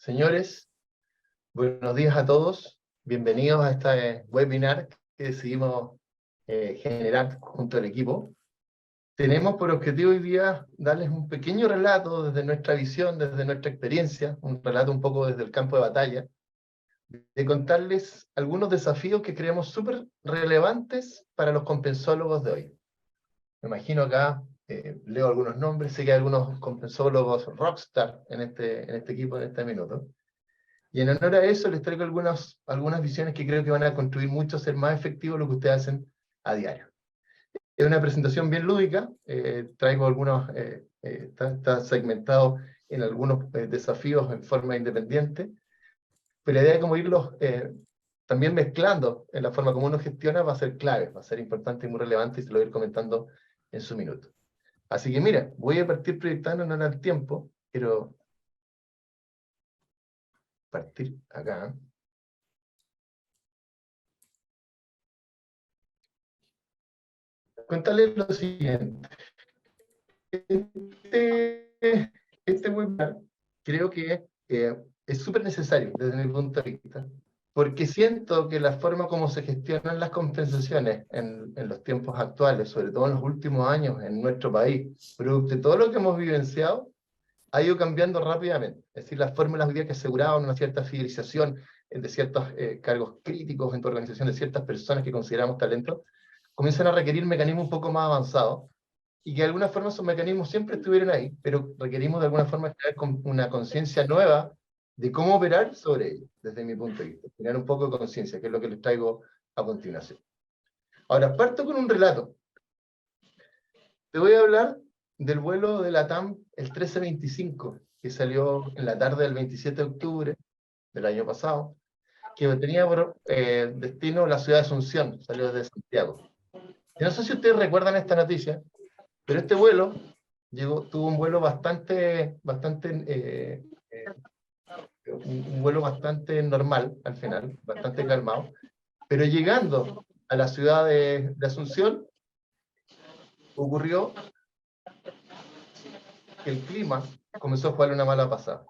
Señores, buenos días a todos. Bienvenidos a este webinar que decidimos generar junto al equipo. Tenemos por objetivo hoy día darles un pequeño relato desde nuestra visión, desde nuestra experiencia, un relato un poco desde el campo de batalla, de contarles algunos desafíos que creemos súper relevantes para los compensólogos de hoy. Me imagino acá, leo algunos nombres, sé que hay algunos compensólogos rockstar en este equipo en este minuto. Y en honor a eso les traigo algunas visiones que creo que van a contribuir mucho a ser más efectivo lo que ustedes hacen a diario. Es una presentación bien lúdica, traigo algunos, está segmentado en algunos desafíos en forma independiente, pero la idea de cómo irlos también mezclando en la forma como uno gestiona va a ser clave, va a ser importante y muy relevante, y se lo voy a ir comentando en su minuto. Así que mira, voy a partir proyectando en el tiempo, quiero partir acá. Contarles lo siguiente. Este webinar creo que es súper necesario desde mi punto de vista, porque siento que la forma como se gestionan las compensaciones en los tiempos actuales, sobre todo en los últimos años en nuestro país, producto de todo lo que hemos vivenciado, ha ido cambiando rápidamente. Es decir, las fórmulas hoy día que aseguraban una cierta fidelización de ciertos cargos críticos en tu organización, de ciertas personas que consideramos talentos, comienzan a requerir mecanismos un poco más avanzados, y que de alguna forma esos mecanismos siempre estuvieron ahí, pero requerimos de alguna forma crear una conciencia nueva de cómo operar sobre ello, desde mi punto de vista. Tener un poco de conciencia, que es lo que les traigo a continuación. Ahora, parto con un relato. Te voy a hablar del vuelo de la TAM, el 1325, que salió en la tarde del 27 de octubre del año pasado, que tenía por destino la ciudad de Asunción, salió desde Santiago. Y no sé si ustedes recuerdan esta noticia, pero este vuelo tuvo un vuelo un vuelo bastante normal al final, bastante calmado, pero llegando a la ciudad de Asunción, ocurrió que el clima comenzó a jugarle una mala pasada.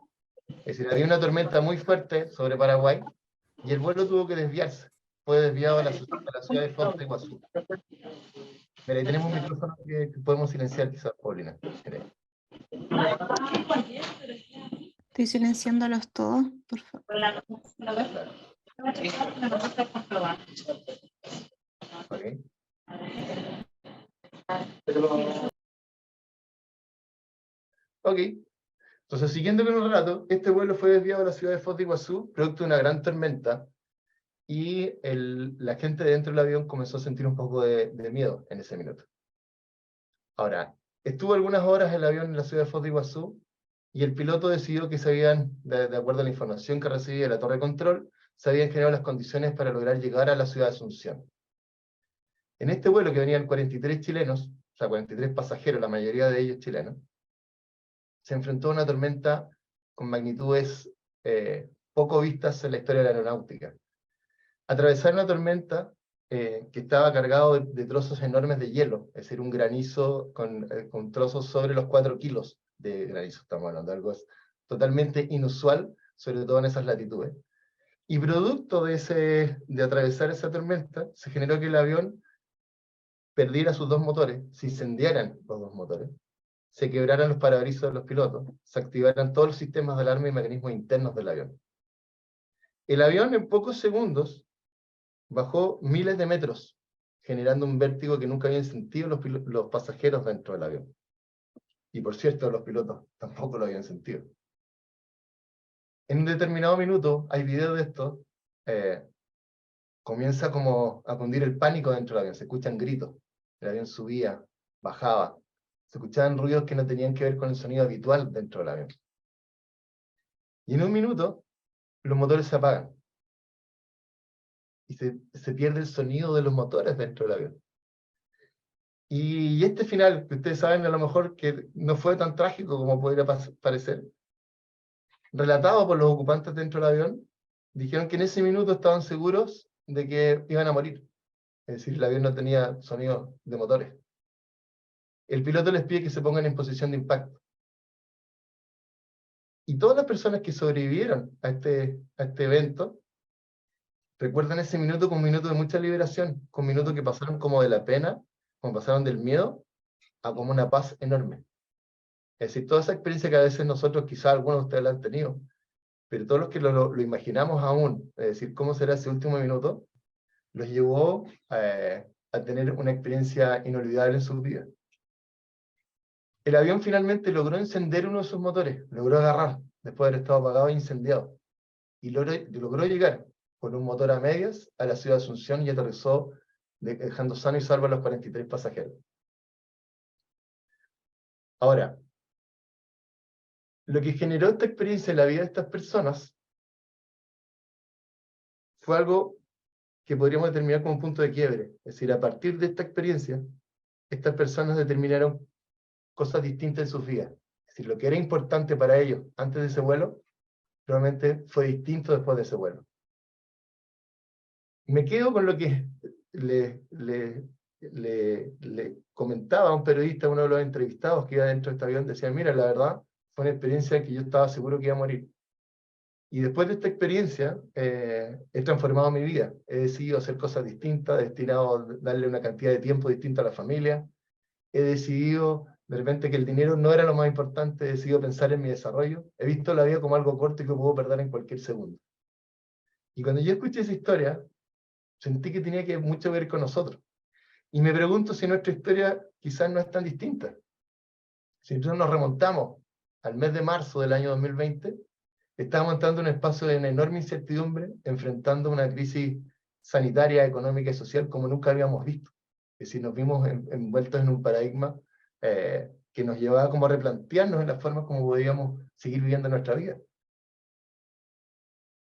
Es decir, había una tormenta muy fuerte sobre Paraguay y el vuelo tuvo que desviarse. Fue desviado a la ciudad de Foz de Iguazú. Mira, ahí tenemos un micrófono que podemos silenciar quizás, Paulina. Estoy silenciándolos todos, por favor. Okay. Ok. Entonces, siguiendo con el relato, este vuelo fue desviado a la ciudad de Foz de Iguazú, producto de una gran tormenta, y la gente dentro del avión comenzó a sentir un poco de miedo en ese minuto. Ahora, estuvo algunas horas el avión en la ciudad de Foz de Iguazú, y el piloto decidió que de acuerdo a la información que recibía de la torre de control, se habían generado las condiciones para lograr llegar a la ciudad de Asunción. En este vuelo que venían 43 chilenos, o sea, 43 pasajeros, la mayoría de ellos chilenos, se enfrentó a una tormenta con magnitudes poco vistas en la historia de la aeronáutica. Atravesar una tormenta que estaba cargado de trozos enormes de hielo, es decir, un granizo con trozos sobre los 4 kilos de granizo, estamos hablando de algo totalmente inusual, sobre todo en esas latitudes. Y producto de atravesar esa tormenta, se generó que el avión perdiera sus 2 motores, se incendiaran los 2 motores, se quebraran los parabrisas de los pilotos, se activaran todos los sistemas de alarma y mecanismos internos del avión. El avión en pocos segundos bajó miles de metros, generando un vértigo que nunca habían sentido los pasajeros dentro del avión. Y por cierto, los pilotos tampoco lo habían sentido. En un determinado minuto, hay videos de esto, comienza como a cundir el pánico dentro del avión, se escuchan gritos, el avión subía, bajaba, se escuchaban ruidos que no tenían que ver con el sonido habitual dentro del avión. Y en un minuto, los motores se apagan. Y se pierde el sonido de los motores dentro del avión. Y este final, que ustedes saben a lo mejor que no fue tan trágico como podría parecer, relatado por los ocupantes dentro del avión, dijeron que en ese minuto estaban seguros de que iban a morir. Es decir, el avión no tenía sonido de motores. El piloto les pide que se pongan en posición de impacto. Y todas las personas que sobrevivieron a este evento, recuerdan ese minuto como un minuto de mucha liberación, con minutos que pasaron como de la pena, como pasaron del miedo, a como una paz enorme. Es decir, toda esa experiencia que a veces nosotros, quizás algunos de ustedes la han tenido, pero todos los que lo imaginamos aún, es decir, cómo será ese último minuto, los llevó a tener una experiencia inolvidable en sus vidas. El avión finalmente logró encender uno de sus motores, logró agarrar, después de haber estado apagado e incendiado, y logró llegar con un motor a medias a la ciudad de Asunción y aterrizó dejando sano y salvo a los 43 pasajeros. Ahora, lo que generó esta experiencia en la vida de estas personas fue algo que podríamos determinar como un punto de quiebre. Es decir, a partir de esta experiencia, estas personas determinaron cosas distintas en sus vidas. Es decir, lo que era importante para ellos antes de ese vuelo, realmente fue distinto después de ese vuelo. Me quedo con lo que le comentaba a un periodista, uno de los entrevistados que iba dentro de este avión, decía, mira, la verdad, fue una experiencia en que yo estaba seguro que iba a morir. Y después de esta experiencia, he transformado mi vida. He decidido hacer cosas distintas, he destinado a darle una cantidad de tiempo distinta a la familia. He decidido, de repente, que el dinero no era lo más importante, he decidido pensar en mi desarrollo. He visto la vida como algo corto y que puedo perder en cualquier segundo. Y cuando yo escuché esa historia, sentí que tenía mucho que ver con nosotros. Y me pregunto si nuestra historia quizás no es tan distinta. Si nosotros nos remontamos al mes de marzo del año 2020, estábamos entrando en un espacio de enorme incertidumbre, enfrentando una crisis sanitaria, económica y social como nunca habíamos visto. Es decir, nos vimos envueltos en un paradigma que nos llevaba como a replantearnos en la forma como podíamos seguir viviendo nuestra vida.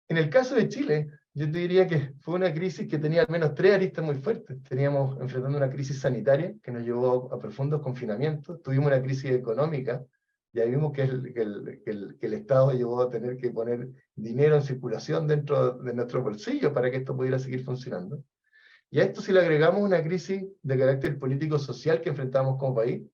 En el caso de Chile, yo te diría que fue una crisis que tenía al menos 3 aristas muy fuertes. Teníamos enfrentando una crisis sanitaria que nos llevó a profundos confinamientos, tuvimos una crisis económica, y ahí vimos que el Estado llevó a tener que poner dinero en circulación dentro de nuestro bolsillo para que esto pudiera seguir funcionando. Y a esto si le agregamos una crisis de carácter político-social que enfrentamos como país,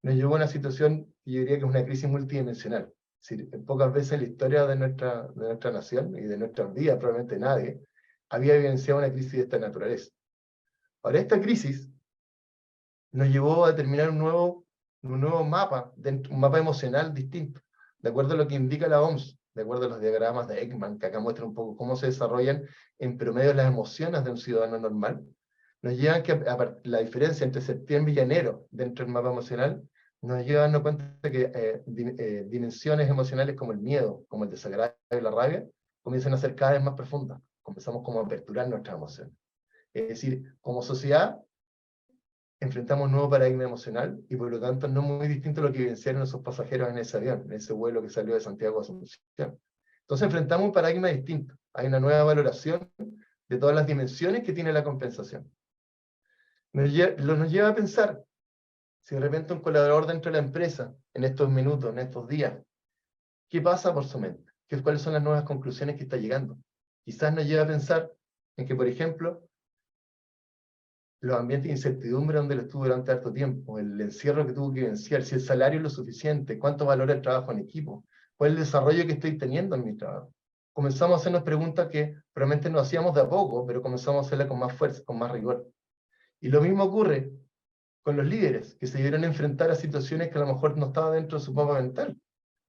nos llevó a una situación que yo diría que es una crisis multidimensional. Es decir, pocas veces en la historia de nuestra nación y de nuestra vida, probablemente nadie, había vivenciado una crisis de esta naturaleza. Ahora, esta crisis nos llevó a determinar un nuevo mapa, un mapa emocional distinto, de acuerdo a lo que indica la OMS, de acuerdo a los diagramas de Ekman, que acá muestran un poco cómo se desarrollan en promedio las emociones de un ciudadano normal, nos llevan que la diferencia entre septiembre y enero dentro del mapa emocional nos lleva a darnos cuenta que dimensiones emocionales como el miedo, como el desagrado y la rabia, comienzan a ser cada vez más profundas. Comenzamos como a aperturar nuestras emociones. Es decir, como sociedad, enfrentamos un nuevo paradigma emocional y por lo tanto no muy distinto a lo que vivenciaron esos pasajeros en ese avión, en ese vuelo que salió de Santiago a Asunción. Entonces enfrentamos un paradigma distinto. Hay una nueva valoración de todas las dimensiones que tiene la compensación. Nos lleva a pensar, si de repente un colaborador dentro de la empresa, en estos minutos, en estos días, ¿qué pasa por su mente? ¿Cuáles son las nuevas conclusiones que está llegando? Quizás nos lleva a pensar en que, por ejemplo, los ambientes de incertidumbre donde él estuvo durante harto tiempo, el encierro que tuvo que vivenciar, si el salario es lo suficiente, cuánto valora el trabajo en equipo, cuál es el desarrollo que estoy teniendo en mi trabajo. Comenzamos a hacernos preguntas que probablemente no hacíamos de a poco, pero comenzamos a hacerlas con más fuerza, con más rigor. Y lo mismo ocurre con los líderes, que se vieron a enfrentar a situaciones que a lo mejor no estaban dentro de su mapa mental.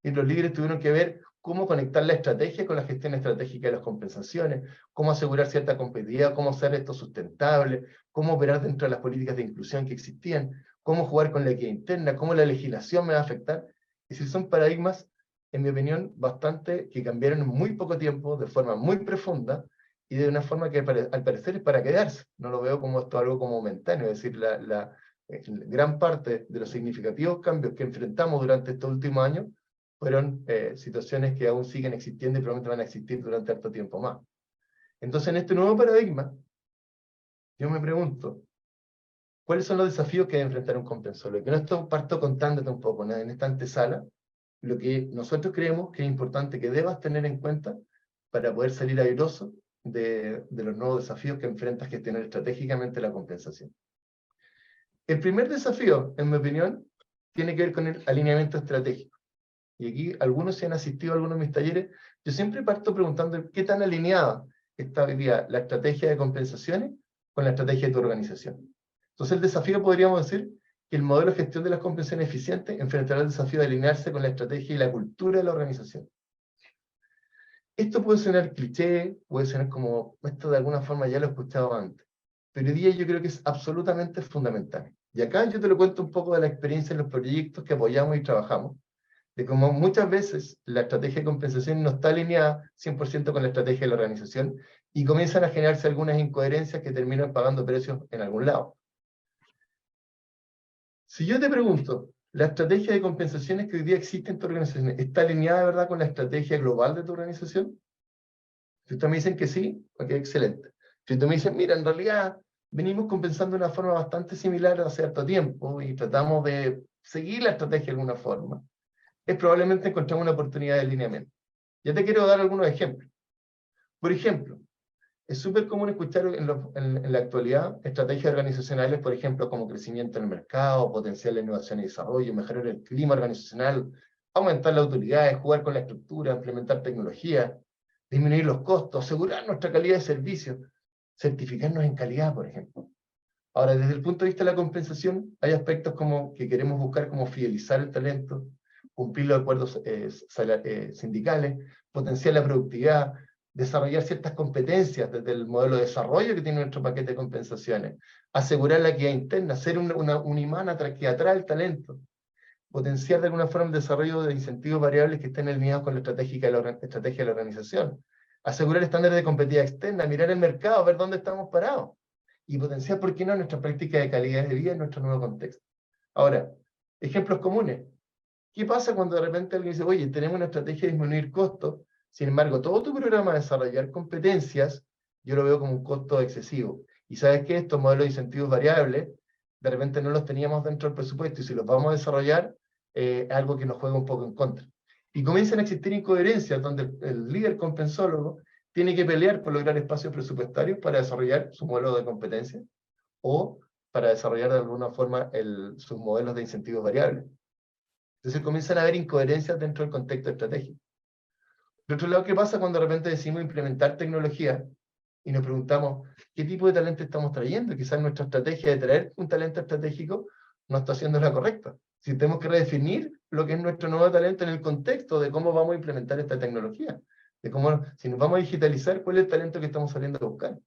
Y los líderes tuvieron que ver cómo conectar la estrategia con la gestión estratégica de las compensaciones, cómo asegurar cierta competitividad, cómo hacer esto sustentable, cómo operar dentro de las políticas de inclusión que existían, cómo jugar con la equidad interna, cómo la legislación me va a afectar. Es decir, son paradigmas, en mi opinión, bastante que cambiaron en muy poco tiempo, de forma muy profunda, y de una forma que al parecer es para quedarse. No lo veo como esto algo como momentáneo, es decir, gran parte de los significativos cambios que enfrentamos durante estos últimos años fueron situaciones que aún siguen existiendo y probablemente van a existir durante harto tiempo más. Entonces, en este nuevo paradigma, yo me pregunto, ¿cuáles son los desafíos que debe enfrentar un compensor? Que no esto parto contándote un poco, ¿no? En esta antesala, lo que nosotros creemos que es importante que debas tener en cuenta para poder salir airoso de los nuevos desafíos que enfrentas gestionar estratégicamente la compensación. El primer desafío, en mi opinión, tiene que ver con el alineamiento estratégico. y aquí algunos se han asistido a algunos de mis talleres, yo siempre parto preguntando qué tan alineada está hoy día la estrategia de compensaciones con la estrategia de tu organización. Entonces el desafío podríamos decir que el modelo de gestión de las compensaciones eficiente enfrentará el desafío de alinearse con la estrategia y la cultura de la organización. Esto puede sonar cliché, puede sonar como, esto de alguna forma ya lo he escuchado antes, pero hoy día yo creo que es absolutamente fundamental. Y acá yo te lo cuento un poco de la experiencia en los proyectos que apoyamos y trabajamos, de cómo muchas veces la estrategia de compensación no está alineada 100% con la estrategia de la organización y comienzan a generarse algunas incoherencias que terminan pagando precios en algún lado. Si yo te pregunto, ¿la estrategia de compensaciones que hoy día existe en tu organización está alineada de verdad con la estrategia global de tu organización? Si ustedes me dicen que sí, ok, excelente. Si ustedes me dicen, mira, en realidad venimos compensando de una forma bastante similar hace cierto tiempo y tratamos de seguir la estrategia de alguna forma, es probablemente encontrar una oportunidad de alineamiento. Ya te quiero dar algunos ejemplos. Por ejemplo, es súper común escuchar en la actualidad estrategias organizacionales, por ejemplo, como crecimiento en el mercado, potencial de innovación y desarrollo, mejorar el clima organizacional, aumentar la utilidad, jugar con la estructura, implementar tecnología, disminuir los costos, asegurar nuestra calidad de servicio, certificarnos en calidad, por ejemplo. Ahora, desde el punto de vista de la compensación, hay aspectos como que queremos buscar como fidelizar el talento, cumplir los acuerdos sindicales, potenciar la productividad, desarrollar ciertas competencias desde el modelo de desarrollo que tiene nuestro paquete de compensaciones, asegurar la equidad interna, ser un imán que atrae el talento, potenciar de alguna forma el desarrollo de incentivos variables que estén alineados con la estrategia de la organización, asegurar estándares de competitividad externa, mirar el mercado, ver dónde estamos parados, y potenciar, ¿por qué no?, nuestra práctica de calidad de vida en nuestro nuevo contexto. Ahora, ejemplos comunes. ¿Qué pasa cuando de repente alguien dice, oye, tenemos una estrategia de disminuir costos, sin embargo, todo tu programa de desarrollar competencias, yo lo veo como un costo excesivo? Y sabes que estos modelos de incentivos variables, de repente no los teníamos dentro del presupuesto, y si los vamos a desarrollar, algo que nos juega un poco en contra. Y comienzan a existir incoherencias donde el líder compensólogo tiene que pelear por lograr espacios presupuestarios para desarrollar su modelo de competencia o para desarrollar de alguna forma sus modelos de incentivos variables. Entonces comienzan a haber incoherencias dentro del contexto estratégico. Por otro lado, ¿qué pasa cuando de repente decimos implementar tecnología y nos preguntamos qué tipo de talento estamos trayendo? Quizás nuestra estrategia de traer un talento estratégico no está siendo la correcta. Si tenemos que redefinir lo que es nuestro nuevo talento en el contexto de cómo vamos a implementar esta tecnología, de cómo, si nos vamos a digitalizar, cuál es el talento que estamos saliendo a buscar.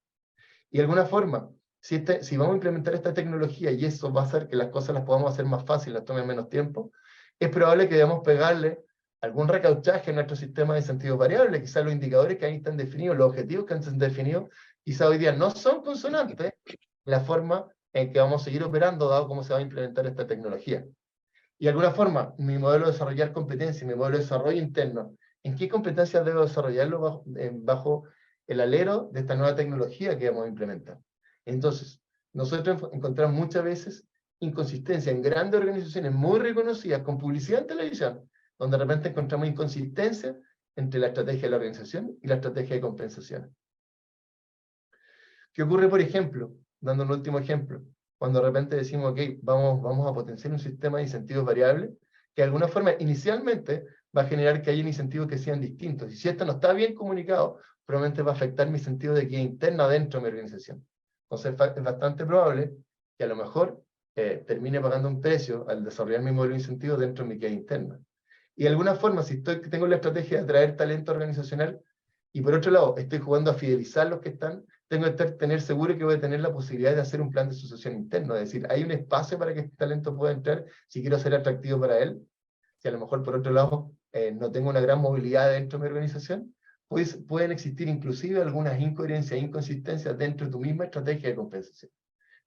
Y de alguna forma, si vamos a implementar esta tecnología y eso va a hacer que las cosas las podamos hacer más fácil, las tomen menos tiempo, es probable que debamos pegarle algún recauchaje en nuestro sistema de incentivos variables. Quizás los indicadores que ahí están definidos, los objetivos que están definidos, quizás hoy día no son consonantes la forma en que vamos a seguir operando, dado cómo se va a implementar esta tecnología. Y de alguna forma, mi modelo de desarrollar competencias, mi modelo de desarrollo interno, ¿en qué competencias debo desarrollarlo bajo el alero de esta nueva tecnología que vamos a implementar? Entonces, nosotros encontramos muchas veces inconsistencia en grandes organizaciones muy reconocidas, con publicidad en televisión, donde de repente encontramos inconsistencia entre la estrategia de la organización y la estrategia de compensación. ¿Qué ocurre, por ejemplo? Dando un último ejemplo, cuando de repente decimos, ok, vamos a potenciar un sistema de incentivos variables, que de alguna forma inicialmente va a generar que haya incentivos que sean distintos. Y si esto no está bien comunicado, probablemente va a afectar mi sentido de equidad interna dentro de mi organizazación. Entonces es bastante probable que a lo mejor termine pagando un precio al desarrollar mi modelo de incentivos dentro de mi equidad interna. Y de alguna forma, si tengo la estrategia de atraer talento organizacional, y por otro lado, estoy jugando a fidelizar los que están, tengo que tener seguro que voy a tener la posibilidad de hacer un plan de sucesión interno, es decir, hay un espacio para que este talento pueda entrar si quiero ser atractivo para él. Si a lo mejor por otro lado no tengo una gran movilidad dentro de mi organización, pues pueden existir inclusive algunas incoherencias e inconsistencias dentro de tu misma estrategia de compensación.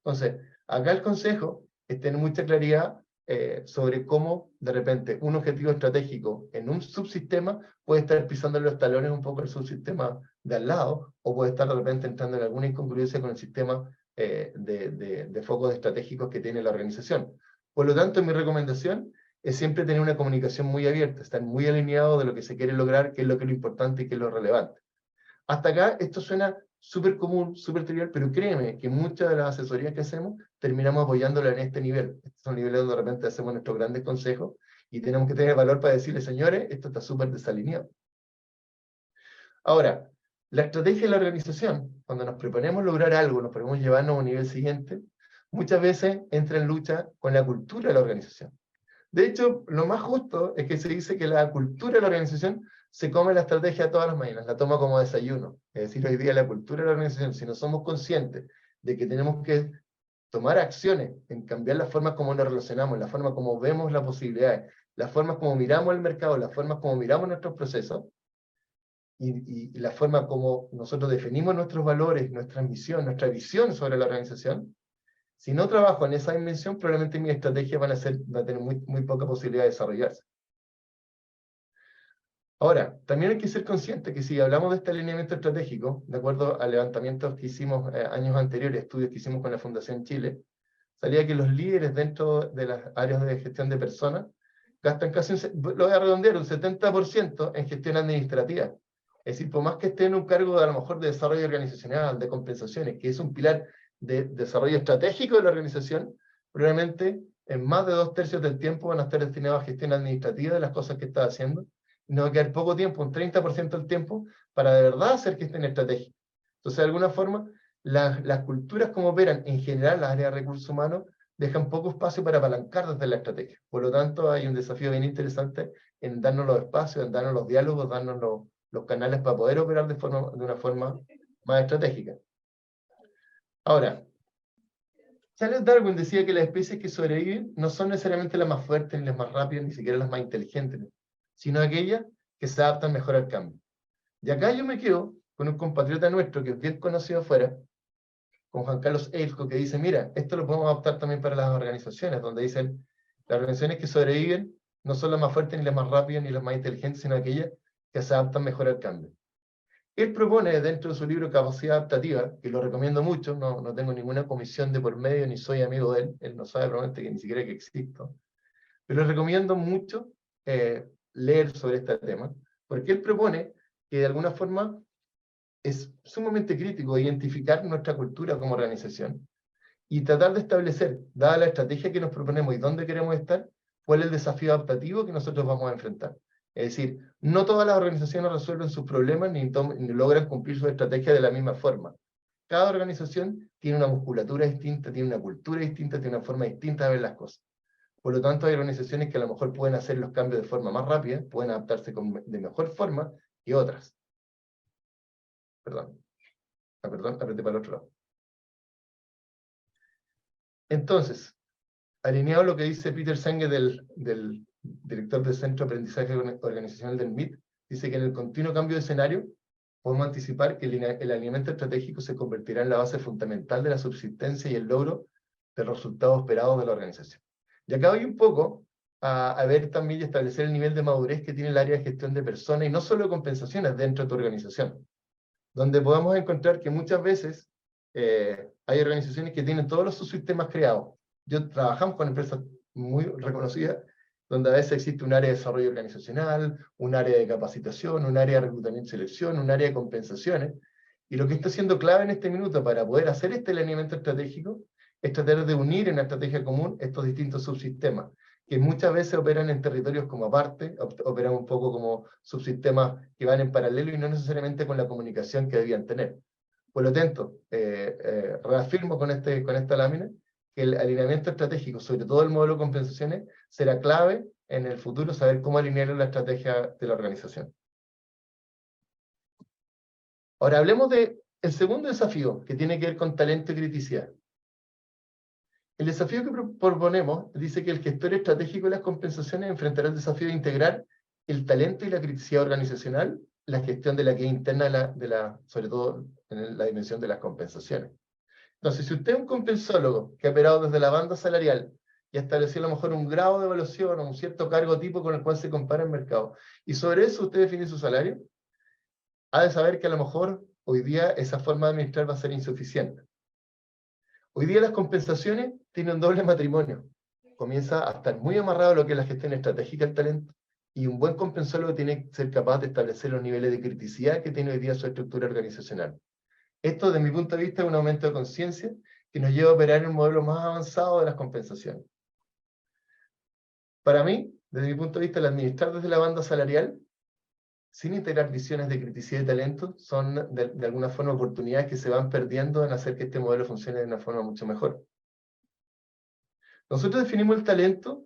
Entonces, acá el consejo es tener mucha claridad sobre cómo de repente un objetivo estratégico en un subsistema puede estar pisando los talones un poco el subsistema de al lado, o puede estar de repente entrando en alguna incongruencia con el sistema de focos estratégicos que tiene la organización. Por lo tanto, mi recomendación es siempre tener una comunicación muy abierta, estar muy alineado de lo que se quiere lograr, qué es lo importante y qué es lo relevante. Hasta acá esto suena súper común, súper trivial, pero créeme que muchas de las asesorías que hacemos terminamos apoyándola en este nivel. Estos son niveles donde de repente hacemos nuestros grandes consejos Y tenemos que tener valor para decirle, señores, esto está súper desalineado. Ahora, la estrategia de la organización, cuando nos proponemos lograr algo, nos proponemos llevarnos a un nivel siguiente, muchas veces entra en lucha con la cultura de la organización. De hecho, lo más justo es que se dice que la cultura de la organización se come la estrategia todas las mañanas, la toma como desayuno. Es decir, hoy día la cultura de la organización, si no somos conscientes de que tenemos que tomar acciones en cambiar la forma como nos relacionamos, la forma como vemos las posibilidades, las formas como miramos el mercado, las formas como miramos nuestros procesos, y la forma como nosotros definimos nuestros valores, nuestra misión, nuestra visión sobre la organización, si no trabajo en esa dimensión, probablemente mis estrategias va a tener muy poca posibilidad de desarrollarse. Ahora, también hay que ser consciente que si hablamos de este alineamiento estratégico, de acuerdo a levantamientos que hicimos años anteriores, estudios que hicimos con la Fundación Chile, salía que los líderes dentro de las áreas de gestión de personas gastan casi, lo voy a redondear, un 70% en gestión administrativa. Es decir, por más que esté en un cargo de, a lo mejor de desarrollo organizacional, de compensaciones, que es un pilar de desarrollo estratégico de la organización, probablemente en más de 2/3 del tiempo van a estar destinados a gestión administrativa de las cosas que está haciendo, y no va a quedar poco tiempo, un 30% del tiempo, para de verdad hacer gestión estratégica. Entonces, de alguna forma, las culturas como operan en general las áreas de recursos humanos dejan poco espacio para apalancar desde la estrategia. Por lo tanto, hay un desafío bien interesante en darnos los espacios, en darnos los diálogos, darnos los canales para poder operar de una forma más estratégica. Ahora, Charles Darwin decía que las especies que sobreviven no son necesariamente las más fuertes, ni las más rápidas, ni siquiera las más inteligentes, sino aquellas que se adaptan mejor al cambio. Y acá yo me quedo con un compatriota nuestro que es bien conocido afuera, con Juan Carlos Eilco, que dice, mira, esto lo podemos adaptar también para las organizaciones, donde dicen, las organizaciones que sobreviven no son las más fuertes, ni las más rápidas, ni las más inteligentes, sino aquellas que se adaptan mejor al cambio. Él propone dentro de su libro Capacidad Adaptativa, que lo recomiendo mucho, no tengo ninguna comisión de por medio, ni soy amigo de él, él no sabe probablemente que ni siquiera que existo, pero le recomiendo mucho leer sobre este tema, porque él propone que de alguna forma es sumamente crítico identificar nuestra cultura como organización y tratar de establecer, dada la estrategia que nos proponemos y dónde queremos estar, cuál es el desafío adaptativo que nosotros vamos a enfrentar. Es decir, no todas las organizaciones resuelven sus problemas ni logran cumplir su estrategia de la misma forma. Cada organización tiene una musculatura distinta, tiene una cultura distinta, tiene una forma distinta de ver las cosas. Por lo tanto, hay organizaciones que a lo mejor pueden hacer los cambios de forma más rápida, pueden adaptarse de mejor forma que otras. Perdón, apreté para el otro lado. Entonces, alineado a lo que dice Peter Senge, del director del Centro de Aprendizaje Organizacional del MIT, dice que en el continuo cambio de escenario podemos anticipar que el alineamiento estratégico se convertirá en la base fundamental de la subsistencia y el logro de los resultados esperados de la organización. Y acá voy un poco a ver también y establecer el nivel de madurez que tiene el área de gestión de personas, y no solo de compensaciones dentro de tu organización, donde podemos encontrar que muchas veces hay organizaciones que tienen todos los subsistemas creados. Trabajamos con empresas muy reconocidas, donde a veces existe un área de desarrollo organizacional, un área de capacitación, un área de reclutamiento y selección, un área de compensaciones, y lo que está siendo clave en este minuto para poder hacer este alineamiento estratégico es tratar de unir en la estrategia común estos distintos subsistemas, que muchas veces operan en territorios como aparte, operan un poco como subsistemas que van en paralelo y no necesariamente con la comunicación que debían tener. Por lo tanto, reafirmo con esta lámina que el alineamiento estratégico, sobre todo el modelo de compensaciones, será clave en el futuro saber cómo alinear la estrategia de la organización. Ahora hablemos del segundo desafío, que tiene que ver con talento y criticidad. El desafío que proponemos dice que el gestor estratégico de las compensaciones enfrentará el desafío de integrar el talento y la criticidad organizacional, la gestión de la que interna, sobre todo en la dimensión de las compensaciones. Entonces, si usted es un compensólogo que ha operado desde la banda salarial y ha establecido a lo mejor un grado de evaluación o un cierto cargo tipo con el cual se compara el mercado, y sobre eso usted define su salario, ha de saber que a lo mejor hoy día esa forma de administrar va a ser insuficiente. Hoy día las compensaciones tienen un doble matrimonio. Comienza a estar muy amarrado a lo que es la gestión estratégica del talento, y un buen compensólogo tiene que ser capaz de establecer los niveles de criticidad que tiene hoy día su estructura organizacional. Esto, desde mi punto de vista, es un aumento de conciencia que nos lleva a operar en un modelo más avanzado de las compensaciones. Para mí, desde mi punto de vista, el administrar desde la banda salarial, sin integrar visiones de criticidad y talento, son de alguna forma oportunidades que se van perdiendo en hacer que este modelo funcione de una forma mucho mejor. Nosotros definimos el talento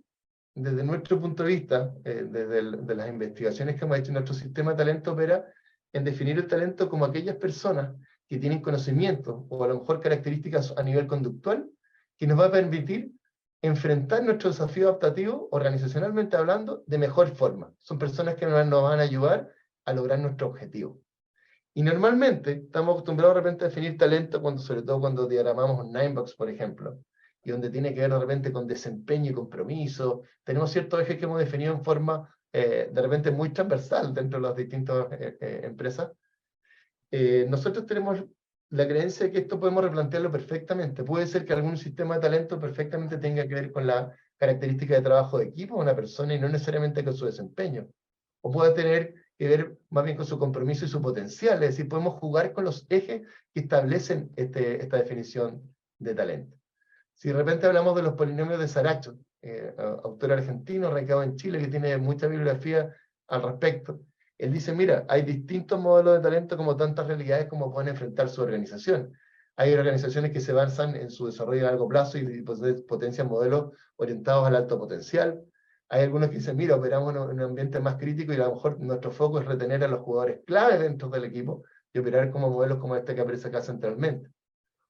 desde nuestro punto de vista, de las investigaciones que hemos hecho. Nuestro sistema de talento opera en definir el talento como aquellas personas que tienen conocimiento o a lo mejor características a nivel conductual que nos va a permitir enfrentar nuestro desafío adaptativo, organizacionalmente hablando, de mejor forma. Son personas que nos van a ayudar a lograr nuestro objetivo. Y normalmente estamos acostumbrados de repente a definir talento, sobre todo cuando diagramamos un 9box, por ejemplo, y donde tiene que ver de repente con desempeño y compromiso. Tenemos ciertos ejes que hemos definido en forma de repente muy transversal dentro de las distintas empresas. Nosotros tenemos la creencia de que esto podemos replantearlo perfectamente. Puede ser que algún sistema de talento perfectamente tenga que ver con la característica de trabajo de equipo de una persona y no necesariamente con su desempeño. O puede tener que ver más bien con su compromiso y su potencial. Es decir, podemos jugar con los ejes que establecen esta definición de talento. Si de repente hablamos de los polinomios de Saracho, autor argentino, radicado en Chile, que tiene mucha bibliografía al respecto, él dice, mira, hay distintos modelos de talento como tantas realidades como pueden enfrentar su organización. Hay organizaciones que se basan en su desarrollo a largo plazo y potencian modelos orientados al alto potencial. Hay algunos que dicen, mira, operamos en un ambiente más crítico y a lo mejor nuestro foco es retener a los jugadores clave dentro del equipo y operar como modelos como este que aparece acá centralmente.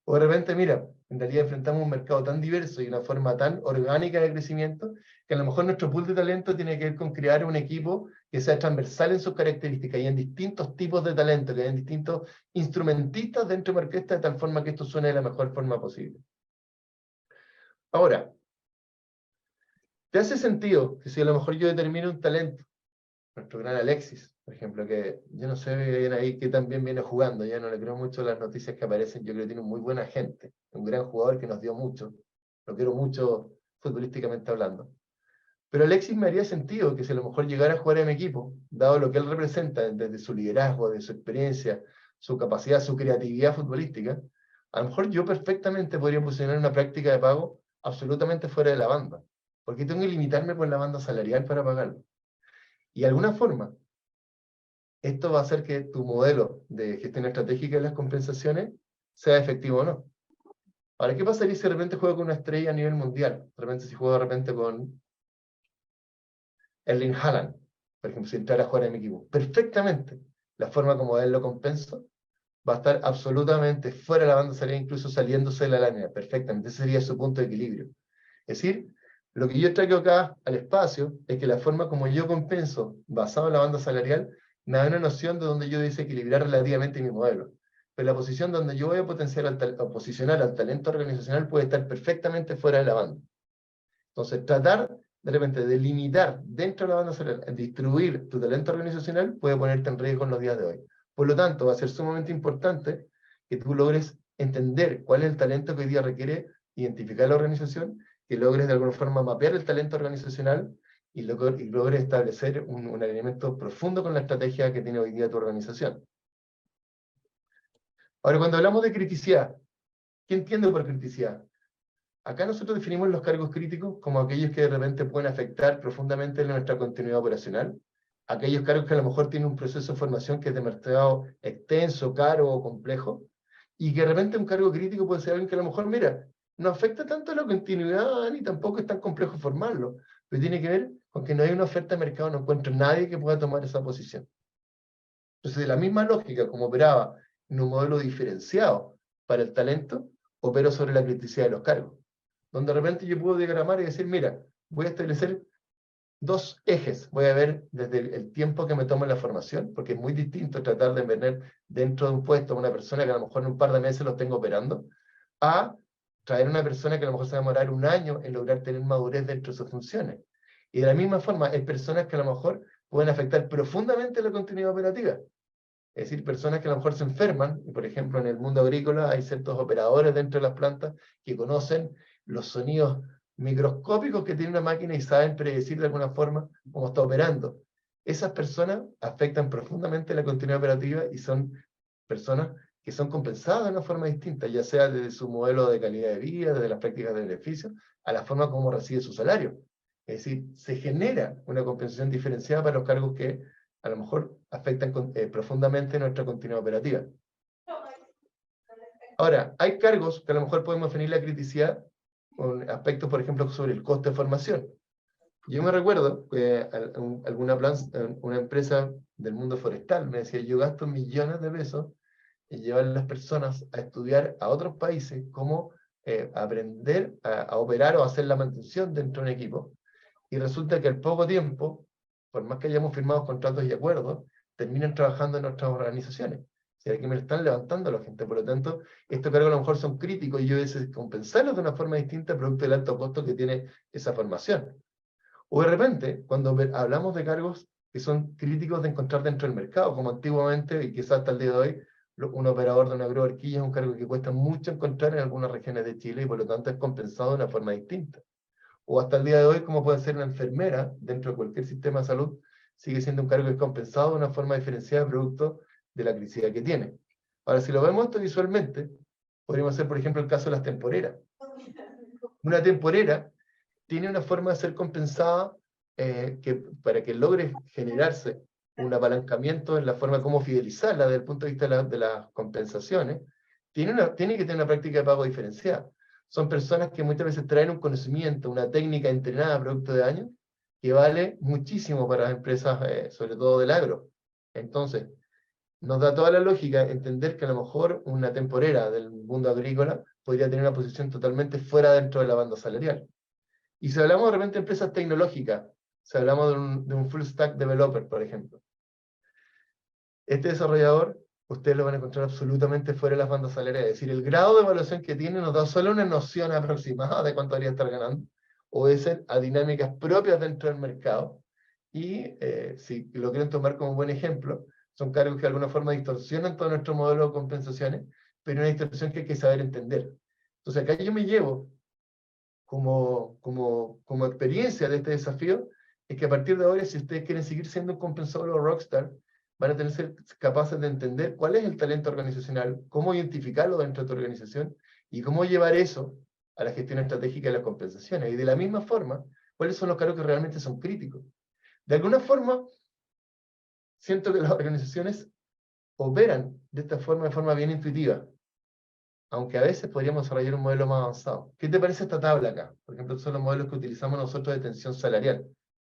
O de repente, mira, en realidad enfrentamos un mercado tan diverso y una forma tan orgánica de crecimiento que a lo mejor nuestro pool de talento tiene que ver con crear un equipo que sea transversal en sus características y en distintos tipos de talento, que hayan distintos instrumentistas dentro de una orquesta de tal forma que esto suene de la mejor forma posible. Ahora, ¿te hace sentido que si a lo mejor yo determino un talento, nuestro gran Alexis, por ejemplo, que yo no sé bien ahí qué tan bien viene jugando, ya no le creo mucho las noticias que aparecen, yo creo que tiene un muy buen agente, un gran jugador que nos dio mucho, lo quiero mucho futbolísticamente hablando. Pero Alexis me haría sentido que si a lo mejor llegara a jugar en mi equipo, dado lo que él representa, desde su liderazgo, de su experiencia, su capacidad, su creatividad futbolística, a lo mejor yo perfectamente podría posicionar una práctica de pago absolutamente fuera de la banda, porque tengo que limitarme por la banda salarial para pagarlo. Y de alguna forma, esto va a hacer que tu modelo de gestión estratégica de las compensaciones sea efectivo o no. Ahora, ¿qué pasaría si de repente juego con una estrella a nivel mundial? De repente si juego de repente con Erling Haaland, por ejemplo, si entrara a jugar en mi equipo. Perfectamente. La forma como él lo compensa va a estar absolutamente fuera de la banda salarial, incluso saliéndose de la línea. Perfectamente. Ese sería su punto de equilibrio. Es decir, lo que yo traigo acá al espacio es que la forma como yo compenso, basado en la banda salarial, me da una noción de donde yo desequilibrar relativamente mi modelo. Pero la posición donde yo voy a posicionar al talento organizacional puede estar perfectamente fuera de la banda. Entonces, tratar de repente de limitar dentro de la banda salarial, distribuir tu talento organizacional puede ponerte en riesgo en los días de hoy. Por lo tanto, va a ser sumamente importante que tú logres entender cuál es el talento que hoy día requiere identificar la organización, que logres de alguna forma mapear el talento organizacional y logres establecer un alineamiento profundo con la estrategia que tiene hoy día tu organización. Ahora, cuando hablamos de criticidad, ¿qué entiendo por criticidad? Acá nosotros definimos los cargos críticos como aquellos que de repente pueden afectar profundamente nuestra continuidad operacional, aquellos cargos que a lo mejor tienen un proceso de formación que es demasiado extenso, caro o complejo, y que de repente un cargo crítico puede ser alguien que a lo mejor, mira, no afecta tanto a la continuidad ni tampoco es tan complejo formarlo, pero tiene que ver con que no hay una oferta de mercado, no encuentro nadie que pueda tomar esa posición. Entonces, de la misma lógica como operaba en un modelo diferenciado para el talento, opero sobre la criticidad de los cargos, donde de repente yo puedo diagramar y decir, mira, voy a establecer dos ejes. Voy a ver desde el tiempo que me toma la formación, porque es muy distinto tratar de tener dentro de un puesto a una persona que a lo mejor en un par de meses lo tengo operando, a traer a una persona que a lo mejor se va a demorar un año en lograr tener madurez dentro de sus funciones. Y de la misma forma, hay personas que a lo mejor pueden afectar profundamente la continuidad operativa. Es decir, personas que a lo mejor se enferman, y por ejemplo en el mundo agrícola hay ciertos operadores dentro de las plantas que conocen los sonidos microscópicos que tiene una máquina y saben predecir de alguna forma cómo está operando. Esas personas afectan profundamente la continuidad operativa y son personas que son compensadas de una forma distinta, ya sea desde su modelo de calidad de vida, desde las prácticas de beneficio, a la forma como recibe su salario. Es decir, se genera una compensación diferenciada para los cargos que a lo mejor afectan profundamente nuestra continuidad operativa. Ahora, hay cargos que a lo mejor podemos definir la criticidad con aspectos, por ejemplo, sobre el costo de formación. Yo me recuerdo que una empresa del mundo forestal me decía, yo gasto millones de pesos en llevar a las personas a estudiar a otros países cómo aprender a operar o hacer la mantención dentro de un equipo. Y resulta que al poco tiempo, por más que hayamos firmado contratos y acuerdos, terminan trabajando en nuestras organizaciones. O sea, aquí me están levantando la gente. Por lo tanto, estos cargos a lo mejor son críticos y yo deseo compensarlos de una forma distinta producto del alto costo que tiene esa formación. O de repente, cuando hablamos de cargos que son críticos de encontrar dentro del mercado, como antiguamente, y quizás hasta el día de hoy, un operador de una agrobarquilla es un cargo que cuesta mucho encontrar en algunas regiones de Chile y por lo tanto es compensado de una forma distinta. O hasta el día de hoy, como puede ser una enfermera dentro de cualquier sistema de salud, sigue siendo un cargo que es compensado de una forma diferenciada producto de la criticidad que tiene. Ahora, si lo vemos esto visualmente, podríamos hacer, por ejemplo, el caso de las temporeras. Una temporera tiene una forma de ser compensada para que logre generarse un apalancamiento en la forma como fidelizarla desde el punto de vista de las compensaciones, tiene que tener una práctica de pago diferenciada. Son personas que muchas veces traen un conocimiento, una técnica entrenada producto de años, que vale muchísimo para las empresas, sobre todo del agro. Entonces, nos da toda la lógica entender que a lo mejor una temporera del mundo agrícola podría tener una posición totalmente fuera dentro de la banda salarial. Y si hablamos de repente de empresas tecnológicas, si hablamos de un full stack developer, por ejemplo, este desarrollador, ustedes lo van a encontrar absolutamente fuera de las bandas salariales. Es decir, el grado de evaluación que tiene nos da solo una noción aproximada de cuánto debería estar ganando, obedecen a dinámicas propias dentro del mercado, y si lo quieren tomar como buen ejemplo, son cargos que de alguna forma distorsionan todo nuestro modelo de compensaciones, pero una distorsión que hay que saber entender. Entonces acá yo me llevo como experiencia de este desafío, es que a partir de ahora, si ustedes quieren seguir siendo un compensador o rockstar, van a tener que ser capaces de entender cuál es el talento organizacional, cómo identificarlo dentro de tu organización, y cómo llevar eso a la gestión estratégica de las compensaciones. Y de la misma forma, cuáles son los cargos que realmente son críticos. De alguna forma, siento que las organizaciones operan de forma bien intuitiva, aunque a veces podríamos desarrollar un modelo más avanzado. ¿Qué te parece esta tabla acá? Por ejemplo, son los modelos que utilizamos nosotros de tensión salarial,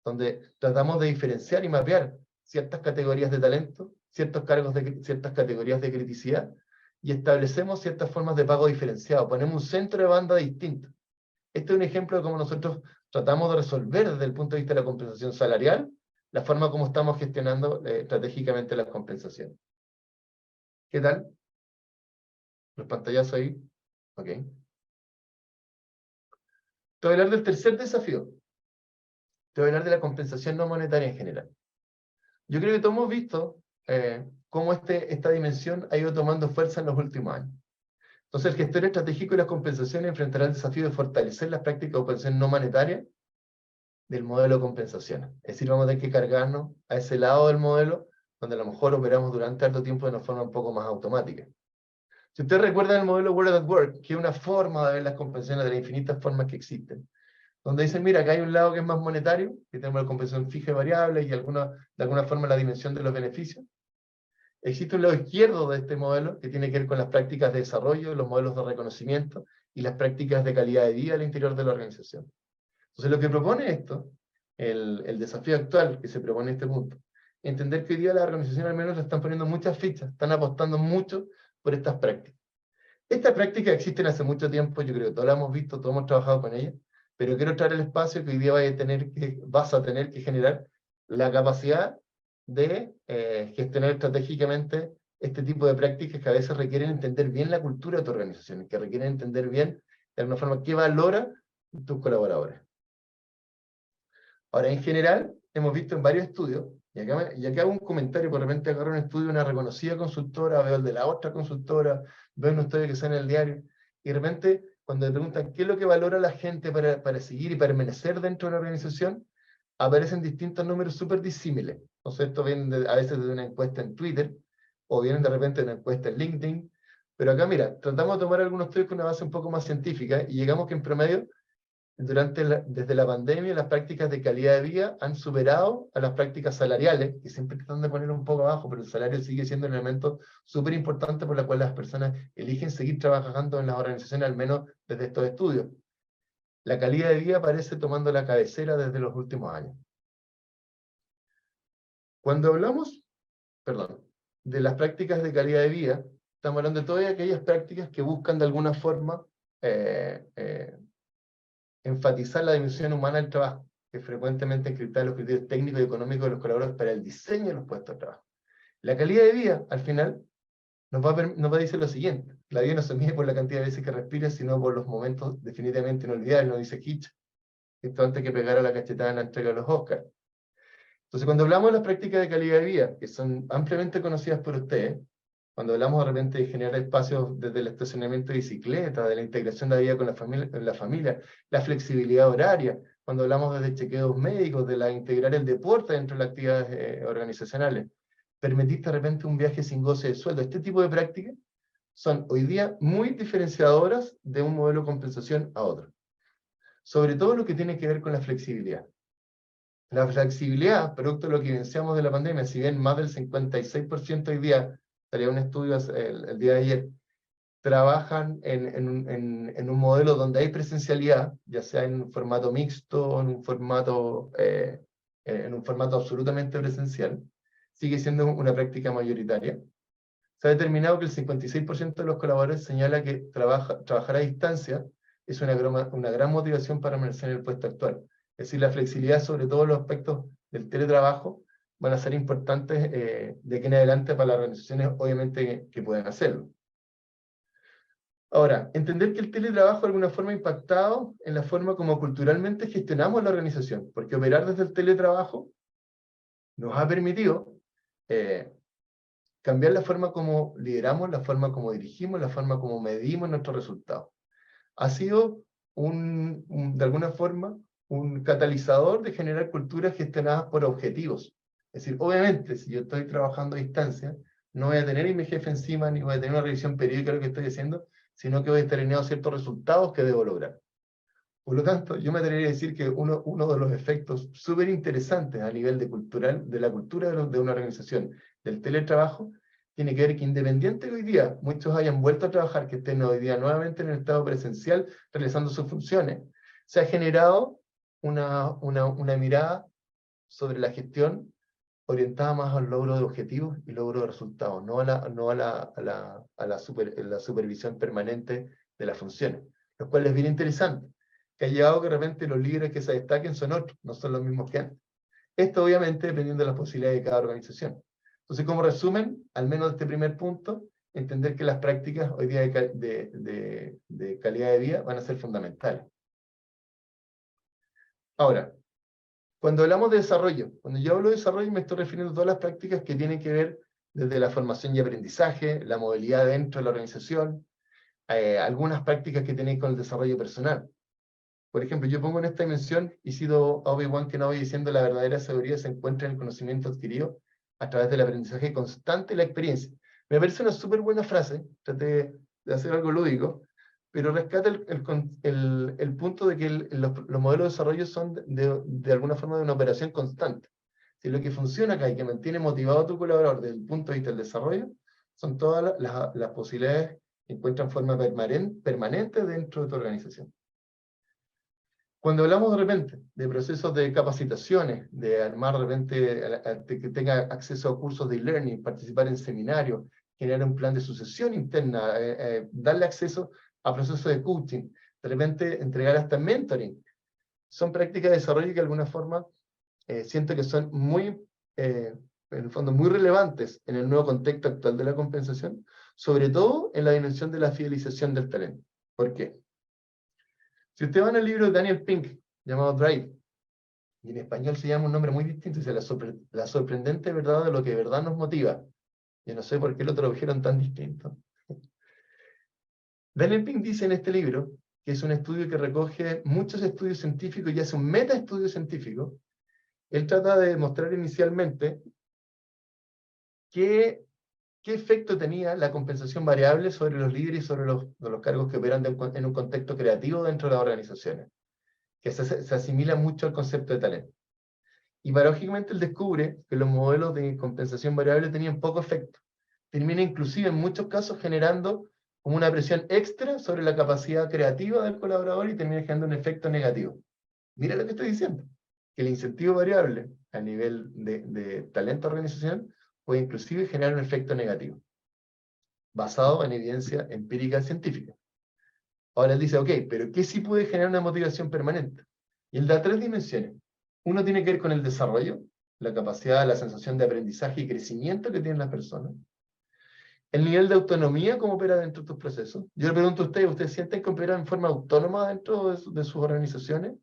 donde tratamos de diferenciar y mapear ciertas categorías de talento, ciertos cargos ciertas categorías de criticidad, y establecemos ciertas formas de pago diferenciado. Ponemos un centro de banda distinto. Este es un ejemplo de cómo nosotros tratamos de resolver desde el punto de vista de la compensación salarial, la forma como estamos gestionando estratégicamente las compensaciones. ¿Qué tal? Los pantallazos ahí. Ok. Te voy a hablar del tercer desafío. Te voy a hablar de la compensación no monetaria en general. Yo creo que todos hemos visto cómo esta dimensión ha ido tomando fuerza en los últimos años. Entonces, el gestor estratégico de las compensaciones enfrentará el desafío de fortalecer las prácticas de compensación no monetaria del modelo de compensaciones. Es decir, vamos a tener que cargarnos a ese lado del modelo, donde a lo mejor operamos durante harto tiempo de una forma un poco más automática. Si ustedes recuerdan el modelo World at Work, que es una forma de ver las compensaciones de las infinitas formas que existen, donde dicen, mira, acá hay un lado que es más monetario, que tenemos la compensación fija y variable, y de alguna forma la dimensión de los beneficios. Existe un lado izquierdo de este modelo, que tiene que ver con las prácticas de desarrollo, los modelos de reconocimiento, y las prácticas de calidad de vida al interior de la organización. Entonces lo que propone esto, el desafío actual que se propone en este punto, entender que hoy día la organización al menos le están poniendo muchas fichas, están apostando mucho por estas prácticas. Estas prácticas existen hace mucho tiempo, yo creo que todos las hemos visto, todos hemos trabajado con ellas, pero quiero traer el espacio que hoy día vas a tener que generar la capacidad de gestionar estratégicamente este tipo de prácticas que a veces requieren entender bien la cultura de tu organización, que requieren entender bien, de alguna forma, qué valora tus colaboradores. Ahora, en general, hemos visto en varios estudios, y acá hago un comentario, por repente agarro un estudio de una reconocida consultora, veo el de la otra consultora, veo un estudio que sale en el diario, y de repente, cuando le preguntan qué es lo que valora la gente para seguir y permanecer dentro de la organización, aparecen distintos números súper disímiles. Entonces, esto viene a veces de una encuesta en Twitter, o vienen de repente de una encuesta en LinkedIn, pero acá, mira, tratamos de tomar algunos estudios con una base un poco más científica, y llegamos que en promedio, desde la pandemia, las prácticas de calidad de vida han superado a las prácticas salariales, que siempre tratan de poner un poco abajo, pero el salario sigue siendo un elemento súper importante por el cual las personas eligen seguir trabajando en las organizaciones, al menos desde estos estudios. La calidad de vida parece tomando la cabecera desde los últimos años. Cuando hablamos, de las prácticas de calidad de vida, estamos hablando de todas aquellas prácticas que buscan de alguna forma enfatizar la dimensión humana del trabajo, que frecuentemente encriptar los criterios técnicos y económicos de los colaboradores para el diseño de los puestos de trabajo. La calidad de vida, al final, nos va a decir lo siguiente: la vida no se mide por la cantidad de veces que respiras, sino por los momentos definitivamente inolvidables, nos dice Hitch, esto antes que pegar a la cachetada en la entrega de los Oscars. Entonces, cuando hablamos de las prácticas de calidad de vida, que son ampliamente conocidas por ustedes, cuando hablamos de repente de generar espacios desde el estacionamiento de bicicleta, de la integración de la vida con la familia, la flexibilidad horaria, cuando hablamos desde chequeos médicos, de integrar el deporte dentro de las actividades organizacionales, permitir de repente un viaje sin goce de sueldo, este tipo de prácticas son hoy día muy diferenciadoras de un modelo de compensación a otro. Sobre todo lo que tiene que ver con la flexibilidad. La flexibilidad, producto de lo que evidenciamos de la pandemia, si bien más del 56% hoy día, salía un estudio el día de ayer, trabajan en un modelo donde hay presencialidad, ya sea en un formato mixto, en un formato absolutamente presencial, sigue siendo una práctica mayoritaria. Se ha determinado que el 56% de los colaboradores señala que trabajar a distancia es una gran motivación para permanecer en el puesto actual. Es decir, la flexibilidad, sobre todo los aspectos del teletrabajo, van a ser importantes de aquí en adelante para las organizaciones, obviamente, que puedan hacerlo. Ahora, entender que el teletrabajo de alguna forma ha impactado en la forma como culturalmente gestionamos la organización, porque operar desde el teletrabajo nos ha permitido cambiar la forma como lideramos, la forma como dirigimos, la forma como medimos nuestros resultados. Ha sido, de alguna forma, un catalizador de generar culturas gestionadas por objetivos. Es decir, obviamente, si yo estoy trabajando a distancia, no voy a tener a mi jefe encima, ni voy a tener una revisión periódica de lo que estoy haciendo, sino que voy a estar alineado a ciertos resultados que debo lograr. Por lo tanto, yo me atrevería a decir que uno de los efectos súper interesantes a nivel de la cultura de una organización, del teletrabajo, tiene que ver que independiente de hoy día muchos hayan vuelto a trabajar, que estén hoy día nuevamente en el estado presencial realizando sus funciones, se ha generado una mirada sobre la gestión orientada más al logro de objetivos y logro de resultados, no a la supervisión permanente de las funciones, lo cual es bien interesante, que ha llevado que de repente los líderes que se destaquen son otros, no son los mismos que antes. Esto obviamente dependiendo de las posibilidades de cada organización. Entonces, como resumen, al menos de este primer punto, entender que las prácticas hoy día de calidad de vida van a ser fundamentales. Ahora, cuando hablamos de desarrollo, cuando yo hablo de desarrollo me estoy refiriendo a todas las prácticas que tienen que ver desde la formación y aprendizaje, la movilidad dentro de la organización, algunas prácticas que tienen con el desarrollo personal. Por ejemplo, yo pongo en esta dimensión y cito a Obi-Wan Kenobi diciendo: la verdadera sabiduría se encuentra en el conocimiento adquirido a través del aprendizaje constante y la experiencia. Me parece una súper buena frase, traté de hacer algo lúdico, pero rescata el punto de que los modelos de desarrollo son de alguna forma de una operación constante. Si lo que funciona acá y que mantiene motivado a tu colaborador desde el punto de vista del desarrollo, son todas las posibilidades que encuentran forma permanente dentro de tu organización. Cuando hablamos de repente de procesos de capacitaciones, de armar de repente que tenga acceso a cursos de e-learning, participar en seminarios, generar un plan de sucesión interna, darle acceso a procesos de coaching, de repente entregar hasta mentoring, son prácticas de desarrollo que de alguna forma siento que son en el fondo muy relevantes en el nuevo contexto actual de la compensación, sobre todo en la dimensión de la fidelización del talento. ¿Por qué? Si usted va en el libro de Daniel Pink, llamado Drive, y en español se llama un nombre muy distinto, dice la sorprendente verdad de lo que de verdad nos motiva. Yo no sé por qué lo tradujeron tan distinto. Daniel Pink dice en este libro, que es un estudio que recoge muchos estudios científicos y hace un meta-estudio científico. Él trata de demostrar inicialmente qué efecto tenía la compensación variable sobre los líderes y sobre los cargos que operan en un contexto creativo dentro de las organizaciones. que se asimila mucho al concepto de talento. Y paradójicamente él descubre que los modelos de compensación variable tenían poco efecto. Termina inclusive en muchos casos generando como una presión extra sobre la capacidad creativa del colaborador y termina generando un efecto negativo. Mira lo que estoy diciendo, que el incentivo variable a nivel de talento organizacional puede inclusive generar un efecto negativo, basado en evidencia empírica científica. Ahora él dice, ok, pero ¿qué sí puede generar una motivación permanente? Y él da 3 dimensiones. Uno tiene que ver con el desarrollo, la capacidad, la sensación de aprendizaje y crecimiento que tienen las personas. El nivel de autonomía, cómo opera dentro de tus procesos. Yo le pregunto a ¿ustedes sienten que operan en forma autónoma dentro de sus organizaciones?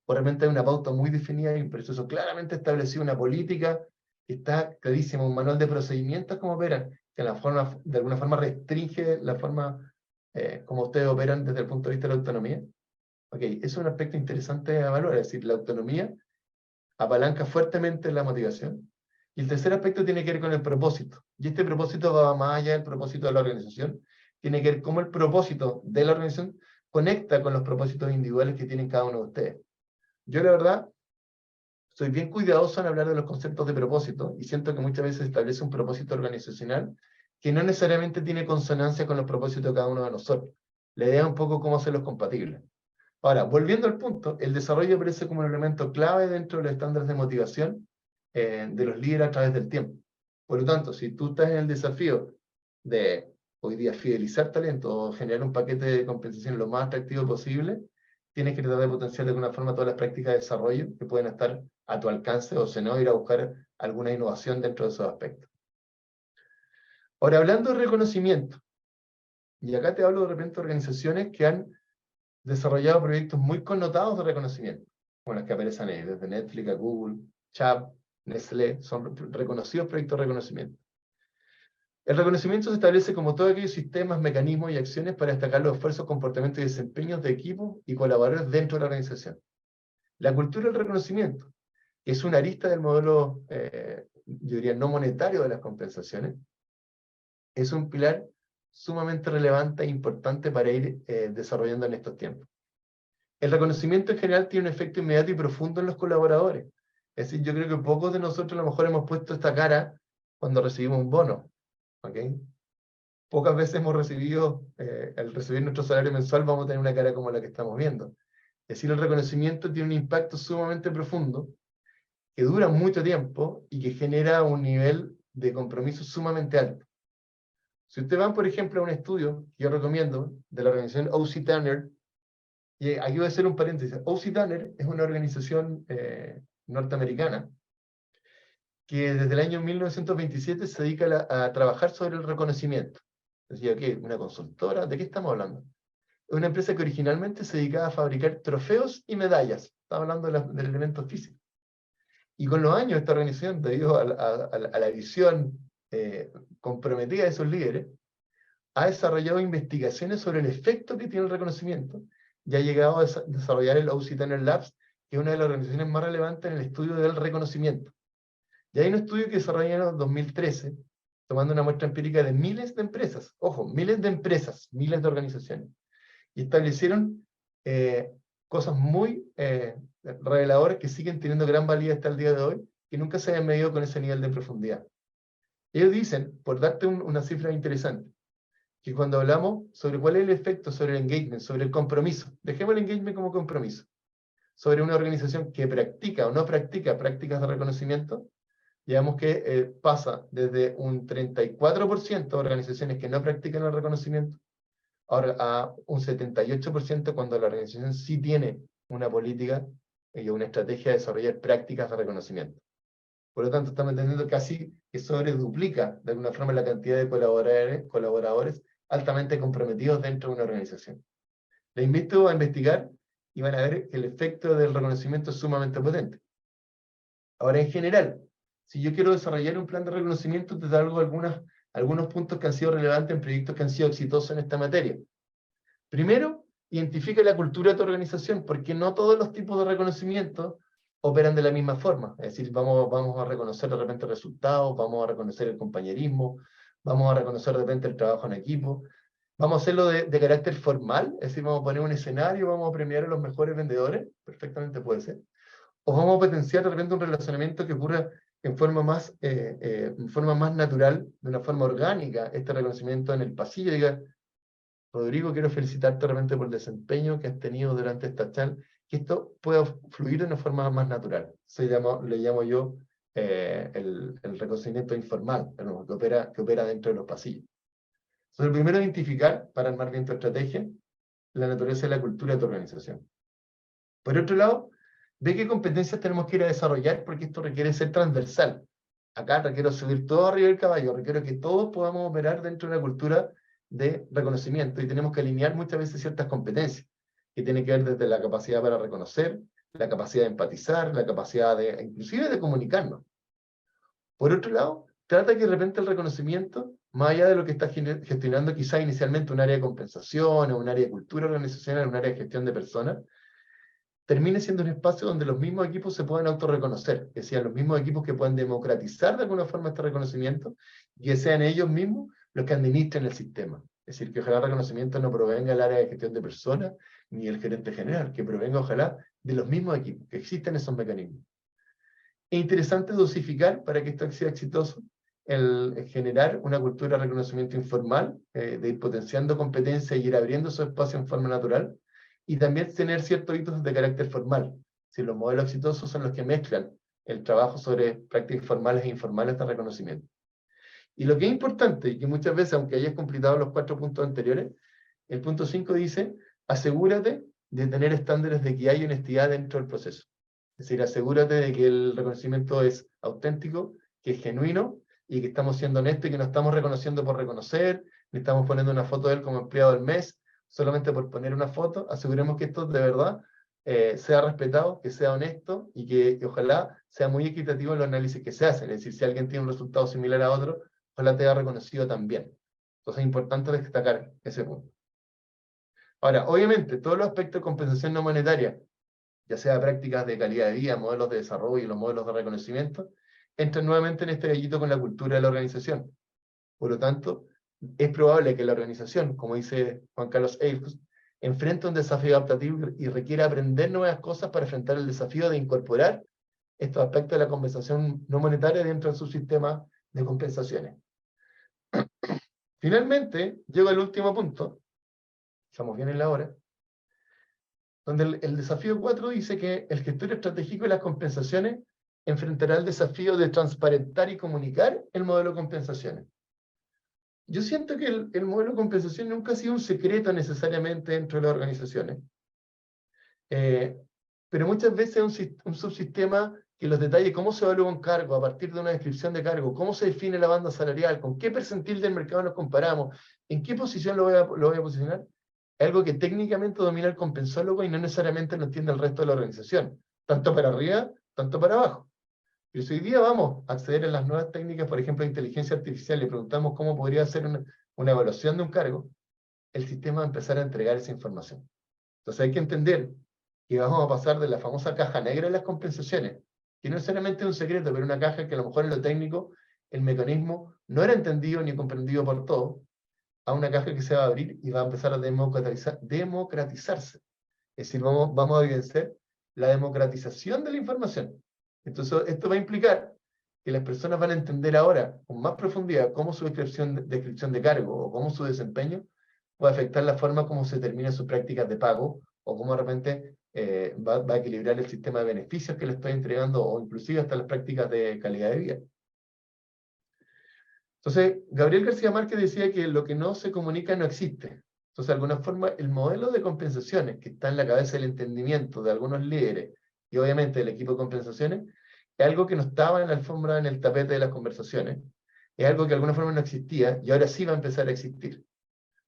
¿O realmente hay una pauta muy definida y un proceso claramente establecido, una política que está clarísima, un manual de procedimientos cómo operan, que de alguna forma restringe la forma como ustedes operan desde el punto de vista de la autonomía? Ok, eso es un aspecto interesante a evaluar, es decir, la autonomía apalanca fuertemente la motivación. Y el tercer aspecto tiene que ver con el propósito. Y este propósito va más allá del propósito de la organización. Tiene que ver cómo el propósito de la organización conecta con los propósitos individuales que tienen cada uno de ustedes. Yo, la verdad, soy bien cuidadoso en hablar de los conceptos de propósito y siento que muchas veces se establece un propósito organizacional que no necesariamente tiene consonancia con los propósitos de cada uno de nosotros. La idea es un poco cómo hacerlos compatibles. Ahora, volviendo al punto, el desarrollo aparece como un elemento clave dentro de los estándares de motivación de los líderes a través del tiempo. Por lo tanto, si tú estás en el desafío de hoy día fidelizar talento o generar un paquete de compensación lo más atractivo posible, tienes que tratar de potenciar de alguna forma todas las prácticas de desarrollo que pueden estar a tu alcance o si no, ir a buscar alguna innovación dentro de esos aspectos. Ahora, hablando de reconocimiento, y acá te hablo de repente de organizaciones que han desarrollado proyectos muy connotados de reconocimiento, como las que aparecen ahí, desde Netflix a Google, Chubb, Nestlé, son reconocidos proyectos de reconocimiento. El reconocimiento se establece como todos aquellos sistemas, mecanismos y acciones para destacar los esfuerzos, comportamientos y desempeños de equipos y colaboradores dentro de la organización. La cultura del reconocimiento, que es una arista del modelo, yo diría, no monetario de las compensaciones, es un pilar sumamente relevante e importante para ir desarrollando en estos tiempos. El reconocimiento en general tiene un efecto inmediato y profundo en los colaboradores. Es decir, yo creo que pocos de nosotros a lo mejor hemos puesto esta cara cuando recibimos un bono. ¿Okay? Pocas veces hemos recibido, al recibir nuestro salario mensual, vamos a tener una cara como la que estamos viendo. Es decir, el reconocimiento tiene un impacto sumamente profundo, que dura mucho tiempo y que genera un nivel de compromiso sumamente alto. Si ustedes van, por ejemplo, a un estudio que yo recomiendo, de la organización O.C. Tanner, y aquí voy a hacer un paréntesis. O.C. Tanner es una organización norteamericana que desde el año 1927 se dedica a trabajar sobre el reconocimiento. Decía, ¿qué? ¿Una consultora? ¿De qué estamos hablando? Es una empresa que originalmente se dedicaba a fabricar trofeos y medallas. Estamos hablando del elemento físico. Y con los años esta organización, debido a la visión comprometida de esos líderes, ha desarrollado investigaciones sobre el efecto que tiene el reconocimiento y ha llegado a desarrollar el O.C. Tanner Labs, que es una de las organizaciones más relevantes en el estudio del reconocimiento. Y hay un estudio que desarrollaron en 2013, tomando una muestra empírica de miles de empresas, ojo, miles de empresas, miles de organizaciones, y establecieron cosas muy reveladoras que siguen teniendo gran valía hasta el día de hoy, que nunca se habían medido con ese nivel de profundidad. Ellos dicen, por darte una cifra interesante, que cuando hablamos sobre cuál es el efecto sobre el engagement, sobre el compromiso, dejemos el engagement como compromiso, sobre una organización que practica o no practica prácticas de reconocimiento, digamos que pasa desde un 34% de organizaciones que no practican el reconocimiento, ahora a un 78% cuando la organización sí tiene una política y una estrategia de desarrollar prácticas de reconocimiento. Por lo tanto, estamos entendiendo casi que sobreduplica de alguna forma la cantidad de colaboradores altamente comprometidos dentro de una organización. Les invito a investigar y van a ver que el efecto del reconocimiento es sumamente potente. Ahora, en general, si yo quiero desarrollar un plan de reconocimiento, te traigo algunos puntos que han sido relevantes en proyectos que han sido exitosos en esta materia. Primero, identifica la cultura de tu organización, porque no todos los tipos de reconocimiento operan de la misma forma. Es decir, vamos a reconocer de repente resultados, vamos a reconocer el compañerismo, vamos a reconocer de repente el trabajo en equipo. Vamos a hacerlo de carácter formal, es decir, vamos a poner un escenario, vamos a premiar a los mejores vendedores, perfectamente puede ser. O vamos a potenciar de repente un relacionamiento que ocurra en forma más natural, de una forma orgánica, este reconocimiento en el pasillo, diga, Rodrigo, quiero felicitarte realmente por el desempeño que has tenido durante esta charla, que esto pueda fluir de una forma más natural. Le llamo yo el reconocimiento informal, ¿no? que opera dentro de los pasillos. Entonces, lo primero es identificar, para armar bien tu estrategia, la naturaleza y la cultura de tu organización. Por otro lado, ve qué competencias tenemos que ir a desarrollar, porque esto requiere ser transversal. Acá requiero subir todo arriba del caballo, requiero que todos podamos operar dentro de una cultura de reconocimiento, y tenemos que alinear muchas veces ciertas competencias, que tienen que ver desde la capacidad para reconocer, la capacidad de empatizar, la capacidad de, inclusive de comunicarnos. Por otro lado, trata que de repente el reconocimiento, más allá de lo que está gestionando quizá inicialmente un área de compensación, o un área de cultura organizacional, un área de gestión de personas, termine siendo un espacio donde los mismos equipos se puedan autorreconocer, que sean los mismos equipos que puedan democratizar de alguna forma este reconocimiento, y que sean ellos mismos los que administren el sistema. Es decir, que ojalá el reconocimiento no provenga del área de gestión de personas, ni el gerente general, que provenga ojalá de los mismos equipos, que existen esos mecanismos. Es interesante dosificar para que esto sea exitoso, el generar una cultura de reconocimiento informal, de ir potenciando competencias y ir abriendo esos espacios en forma natural, y también tener ciertos hitos de carácter formal. Si los modelos exitosos son los que mezclan el trabajo sobre prácticas formales e informales de reconocimiento. Y lo que es importante, y que muchas veces, aunque hayas completado los 4 puntos anteriores, el punto 5 dice, asegúrate de tener estándares de equidad y honestidad dentro del proceso. Es decir, asegúrate de que el reconocimiento es auténtico, que es genuino, y que estamos siendo honestos y que no estamos reconociendo por reconocer, ni estamos poniendo una foto de él como empleado del mes, solamente por poner una foto. Aseguremos que esto de verdad sea respetado, que sea honesto, y que ojalá sea muy equitativo en los análisis que se hacen. Es decir, si alguien tiene un resultado similar a otro, ojalá te haya reconocido también. Entonces es importante destacar ese punto. Ahora, obviamente, todos los aspectos de compensación no monetaria, ya sea prácticas de calidad de vida, modelos de desarrollo y los modelos de reconocimiento, entran nuevamente en este gallito con la cultura de la organización. Por lo tanto, es probable que la organización, como dice Juan Carlos Eichhorst, enfrente un desafío adaptativo y requiera aprender nuevas cosas para enfrentar el desafío de incorporar estos aspectos de la compensación no monetaria dentro de su sistema de compensaciones. Finalmente, llego al último punto, estamos bien en la hora, donde el desafío 4 dice que el gestor estratégico de las compensaciones enfrentará el desafío de transparentar y comunicar el modelo de compensaciones. Yo siento que el modelo de compensación nunca ha sido un secreto necesariamente dentro de las organizaciones, pero muchas veces es un subsistema que los detalles, cómo se evalúa un cargo a partir de una descripción de cargo, cómo se define la banda salarial, con qué percentil del mercado nos comparamos, en qué posición lo voy a posicionar, es algo que técnicamente domina el compensólogo y no necesariamente lo entiende el resto de la organización, tanto para arriba, tanto para abajo. Pero si hoy día vamos a acceder a las nuevas técnicas, por ejemplo, de inteligencia artificial, y preguntamos cómo podría hacer una evaluación de un cargo, el sistema va a empezar a entregar esa información. Entonces hay que entender que vamos a pasar de la famosa caja negra de las compensaciones, que no necesariamente es un secreto, pero una caja que a lo mejor en lo técnico el mecanismo no era entendido ni comprendido por todos, a una caja que se va a abrir y va a empezar a democratizarse. Es decir, vamos a evidenciar la democratización de la información. Entonces, esto va a implicar que las personas van a entender ahora con más profundidad cómo su descripción de cargo o cómo su desempeño puede afectar la forma como se terminan sus prácticas de pago, o cómo de repente va a equilibrar el sistema de beneficios que le estoy entregando, o inclusive hasta las prácticas de calidad de vida. Entonces, Gabriel García Márquez decía que lo que no se comunica no existe. Entonces, de alguna forma, el modelo de compensaciones que está en la cabeza del entendimiento de algunos líderes, y obviamente del equipo de compensaciones, es algo que no estaba en la alfombra, en el tapete de las conversaciones, es algo que de alguna forma no existía, y ahora sí va a empezar a existir.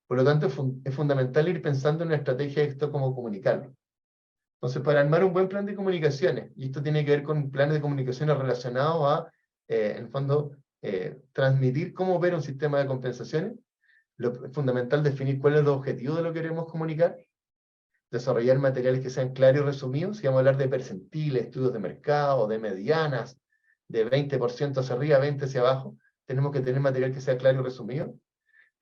Por lo tanto, es fundamental ir pensando en una estrategia de esto, cómo comunicarlo. Entonces, para armar un buen plan de comunicaciones, y esto tiene que ver con planes de comunicaciones relacionados a, en el fondo, transmitir cómo ver un sistema de compensaciones, es fundamental definir cuál es el objetivo de lo que queremos comunicar, desarrollar materiales que sean claros y resumidos. Si vamos a hablar de percentiles, estudios de mercado, de medianas, de 20% hacia arriba, 20% hacia abajo, tenemos que tener material que sea claro y resumido.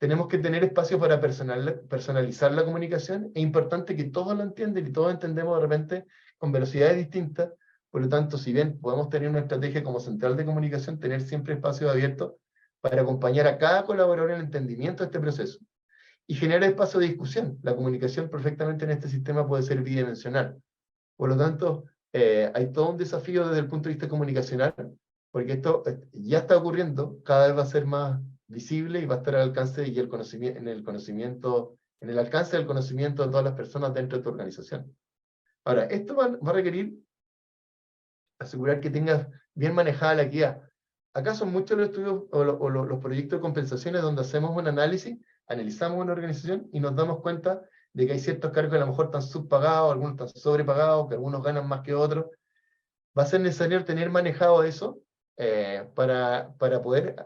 tenemos que tener espacio para personalizar la comunicación. Es importante que todos lo entiendan y todos entendemos de repente con velocidades distintas. Por lo tanto, si bien podemos tener una estrategia como central de comunicación, tener siempre espacios abiertos para acompañar a cada colaborador en el entendimiento de este proceso. Y generar espacio de discusión. La comunicación perfectamente en este sistema puede ser bidimensional. Por lo tanto, hay todo un desafío desde el punto de vista comunicacional, porque esto ya está ocurriendo, cada vez va a ser más visible y va a estar al alcance y en el alcance del conocimiento de todas las personas dentro de tu organización. Ahora, esto va a requerir asegurar que tengas bien manejada la equidad. Acá son muchos los estudios los proyectos de compensaciones donde hacemos un análisis, analizamos una organización y nos damos cuenta de que hay ciertos cargos que a lo mejor están subpagados, algunos están sobrepagados, que algunos ganan más que otros. Va a ser necesario tener manejado eso para poder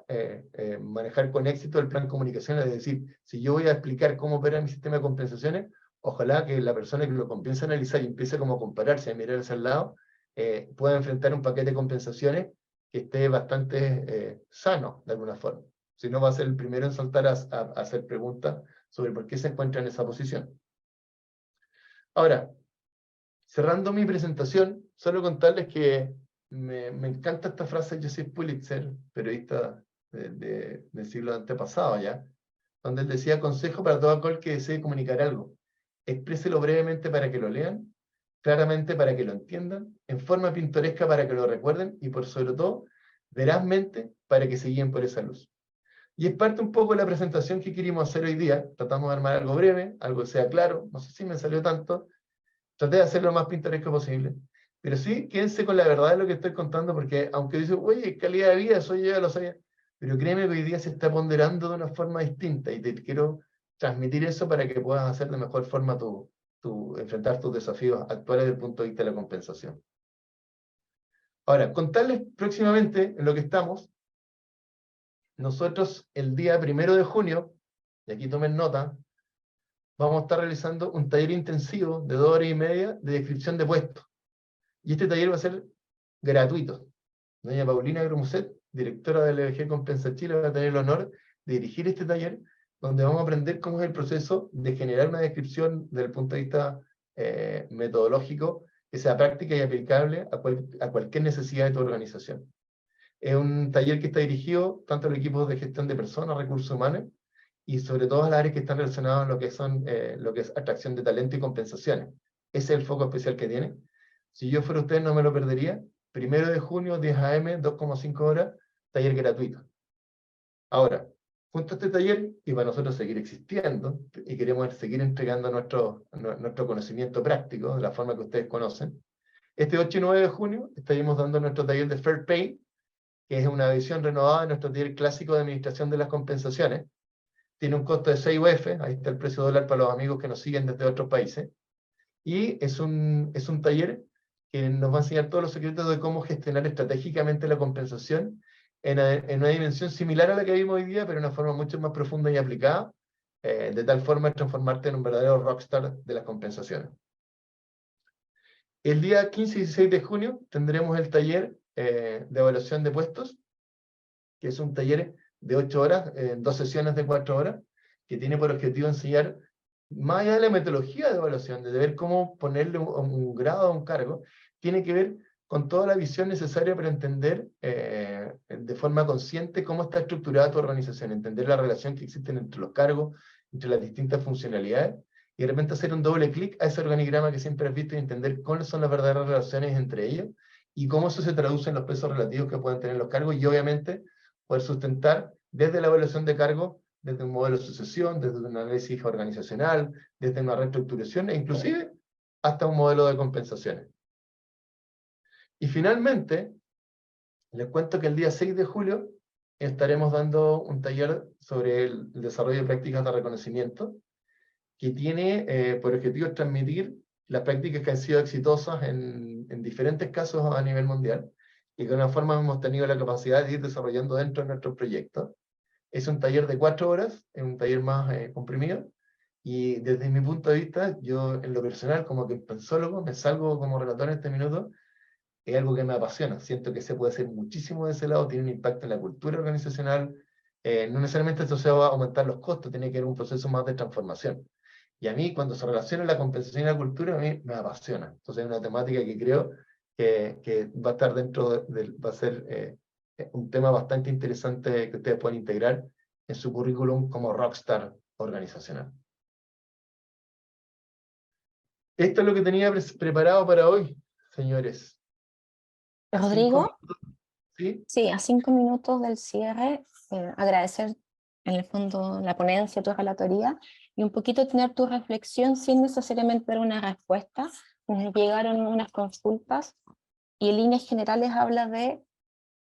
manejar con éxito el plan de comunicación. Es decir, si yo voy a explicar cómo opera mi sistema de compensaciones, ojalá que la persona que lo comience a analizar y empiece como a compararse, a mirar hacia el lado, pueda enfrentar un paquete de compensaciones que esté bastante sano, de alguna forma. Si no, va a ser el primero en saltar a hacer preguntas sobre por qué se encuentra en esa posición. Ahora, cerrando mi presentación, solo contarles que me encanta esta frase de Joseph Pulitzer, periodista del siglo antepasado ya, donde él decía: consejo para todo aquel que desee comunicar algo. Expréselo brevemente para que lo lean, claramente para que lo entiendan, en forma pintoresca para que lo recuerden y por sobre todo, verazmente para que se guíen por esa luz. Y es parte un poco de la presentación que queríamos hacer hoy día. Tratamos de armar algo breve, algo que sea claro, no sé si me salió tanto, traté de hacerlo lo más pintoresco posible. Pero sí, quédense con la verdad de lo que estoy contando, porque aunque dicen, oye, calidad de vida, eso yo ya lo sabía, pero créeme que hoy día se está ponderando de una forma distinta y te quiero transmitir eso para que puedas hacer de mejor forma enfrentar tus desafíos actuales desde el punto de vista de la compensación. Ahora, contarles próximamente en lo que estamos. Nosotros el día 1 de junio, y aquí tomen nota, vamos a estar realizando un taller intensivo de 2 horas y media de descripción de puestos. Y este taller va a ser gratuito. Doña Paulina Gromuset, directora del LBG Compensa Chile, va a tener el honor de dirigir este taller, donde vamos a aprender cómo es el proceso de generar una descripción desde el punto de vista metodológico, que sea práctica y aplicable a cualquier necesidad de tu organización. Es un taller que está dirigido tanto al equipo de gestión de personas, recursos humanos, y sobre todo a las áreas que están relacionadas a lo que es atracción de talento y compensaciones. Ese es el foco especial que tiene. Si yo fuera usted, no me lo perdería. 1 de junio, 10 AM, 2,5 horas, taller gratuito. Ahora, junto a este taller, y para nosotros seguir existiendo, y queremos seguir entregando nuestro conocimiento práctico, de la forma que ustedes conocen, este 8 y 9 de junio estaremos dando nuestro taller de Fair Pay, que es una visión renovada de nuestro taller clásico de administración de las compensaciones. Tiene un costo de 6 UF, ahí está el precio dólar para los amigos que nos siguen desde otros países, y es un taller que nos va a enseñar todos los secretos de cómo gestionar estratégicamente la compensación en una dimensión similar a la que vimos hoy día, pero de una forma mucho más profunda y aplicada, de tal forma de transformarte en un verdadero rockstar de las compensaciones. El día 15 y 16 de junio tendremos el taller de evaluación de puestos, que es un taller de 8 horas, en 2 sesiones de 4 horas, que tiene por objetivo enseñar, más allá de la metodología de evaluación, de ver cómo ponerle un grado a un cargo, tiene que ver con toda la visión necesaria para entender de forma consciente cómo está estructurada tu organización, entender la relación que existe entre los cargos, entre las distintas funcionalidades, y de repente hacer un doble clic a ese organigrama que siempre has visto y entender cuáles son las verdaderas relaciones entre ellos, y cómo eso se traduce en los pesos relativos que pueden tener los cargos, y obviamente poder sustentar desde la evaluación de cargos, desde un modelo de sucesión, desde un análisis organizacional, desde una reestructuración, e inclusive hasta un modelo de compensaciones. Y finalmente, les cuento que el día 6 de julio estaremos dando un taller sobre el desarrollo de prácticas de reconocimiento, que tiene por objetivo transmitir las prácticas que han sido exitosas en diferentes casos a nivel mundial, y que de una forma hemos tenido la capacidad de ir desarrollando dentro de nuestros proyectos. Es un taller de 4 horas, es un taller más comprimido, y desde mi punto de vista, yo en lo personal, como que pensólogo, me salgo como relator en este minuto, es algo que me apasiona. Siento que se puede hacer muchísimo de ese lado, tiene un impacto en la cultura organizacional, no necesariamente esto se va a aumentar los costos, tiene que haber un proceso más de transformación. Y a mí, cuando se relaciona la compensación y la cultura, a mí me apasiona. Entonces es una temática que creo que va a estar va a ser un tema bastante interesante que ustedes pueden integrar en su currículum como rockstar organizacional. Esto es lo que tenía preparado para hoy, señores. Rodrigo, ¿Sí? sí, a 5 minutos del cierre, agradecer en el fondo la ponencia, tu relatoría, y un poquito tener tu reflexión sin necesariamente dar una respuesta. Nos llegaron unas consultas y en líneas generales habla de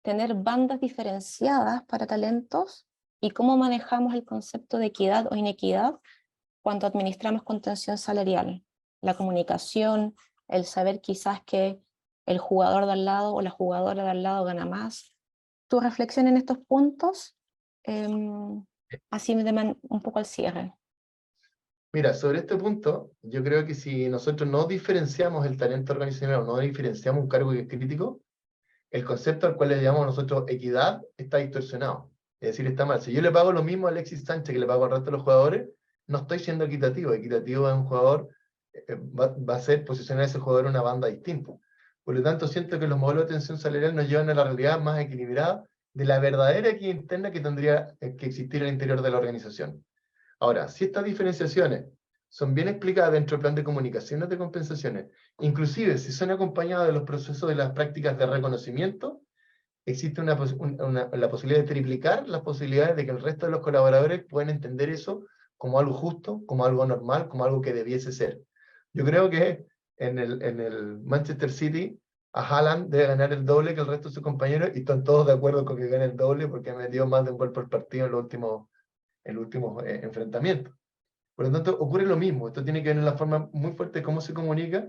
tener bandas diferenciadas para talentos y cómo manejamos el concepto de equidad o inequidad cuando administramos contención salarial. La comunicación, el saber quizás que el jugador de al lado o la jugadora de al lado gana más. Tu reflexión en estos puntos, así me deman un poco al cierre. Mira, sobre este punto, yo creo que si nosotros no diferenciamos el talento organizacional o no diferenciamos un cargo que es crítico, el concepto al cual le llamamos nosotros equidad está distorsionado. Es decir, está mal. Si yo le pago lo mismo a Alexis Sánchez que le pago al resto de los jugadores, no estoy siendo equitativo. Equitativo es un jugador, va a ser posicionar a ese jugador en una banda distinta. Por lo tanto, siento que los modelos de atención salarial nos llevan a la realidad más equilibrada de la verdadera equidad interna que tendría que existir al interior de la organización. Ahora, si estas diferenciaciones son bien explicadas dentro del plan de comunicaciones de compensaciones, inclusive si son acompañadas de los procesos de las prácticas de reconocimiento, existe la posibilidad de triplicar las posibilidades de que el resto de los colaboradores puedan entender eso como algo justo, como algo normal, como algo que debiese ser. Yo creo que en el Manchester City a Haaland debe ganar el doble que el resto de sus compañeros y están todos de acuerdo con que gane el doble porque ha metido más de un gol por partido en los últimos enfrentamientos. Por lo tanto, ocurre lo mismo. Esto tiene que ver en la forma muy fuerte de cómo se comunica,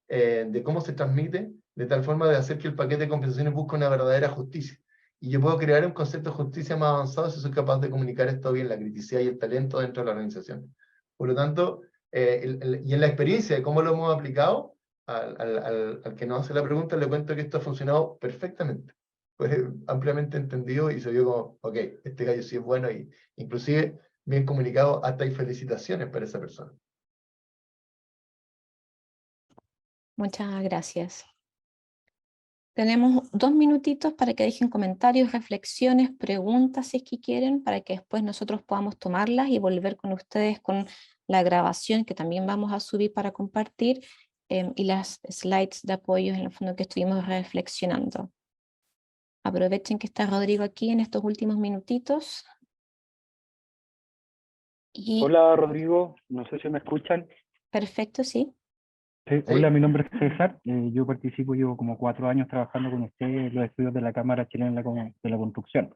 de cómo se transmite, de tal forma de hacer que el paquete de compensaciones busque una verdadera justicia. Y yo puedo crear un concepto de justicia más avanzado si soy capaz de comunicar esto bien, la criticidad y el talento dentro de la organización. Por lo tanto, y en la experiencia de cómo lo hemos aplicado, al que nos hace la pregunta le cuento que esto ha funcionado perfectamente. Fue ampliamente entendido y se vio como, ok, este gallo sí es bueno y inclusive bien comunicado, hasta hay felicitaciones para esa persona. Muchas gracias. Tenemos 2 minutitos para que dejen comentarios, reflexiones, preguntas si es que quieren, para que después nosotros podamos tomarlas y volver con ustedes con la grabación que también vamos a subir para compartir y las slides de apoyo en el fondo que estuvimos reflexionando. Aprovechen que está Rodrigo aquí en estos últimos minutitos. Hola Rodrigo, no sé si me escuchan. Perfecto, sí. Sí, hola, mi nombre es César. Yo participo, llevo como 4 años trabajando con usted en los estudios de la Cámara Chilena de la Construcción.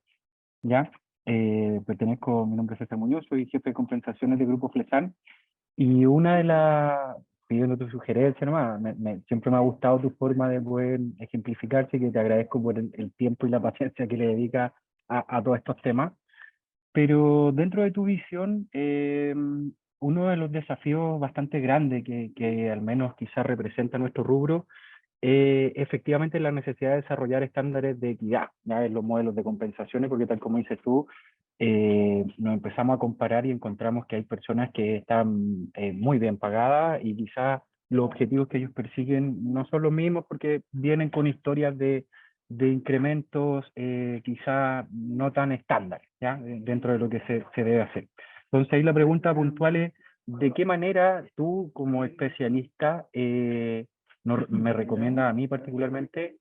¿Ya? Mi nombre es César Muñoz, soy jefe de compensaciones de Grupo Flesan. Y una de las, pidiendo tu sugerencia nomás, siempre me ha gustado tu forma de poder ejemplificarse, que te agradezco por el tiempo y la paciencia que le dedicas a todos estos temas. Pero dentro de tu visión, uno de los desafíos bastante grandes que al menos quizás representa nuestro rubro, efectivamente la necesidad de desarrollar estándares de equidad, ¿ya? En los modelos de compensaciones, porque tal como dices tú, nos empezamos a comparar y encontramos que hay personas que están muy bien pagadas y quizás los objetivos que ellos persiguen no son los mismos porque vienen con historias de incrementos quizá no tan estándares, ¿ya? Dentro de lo que se debe hacer. Entonces ahí la pregunta puntual es, ¿de qué manera tú como especialista me recomiendas a mí particularmente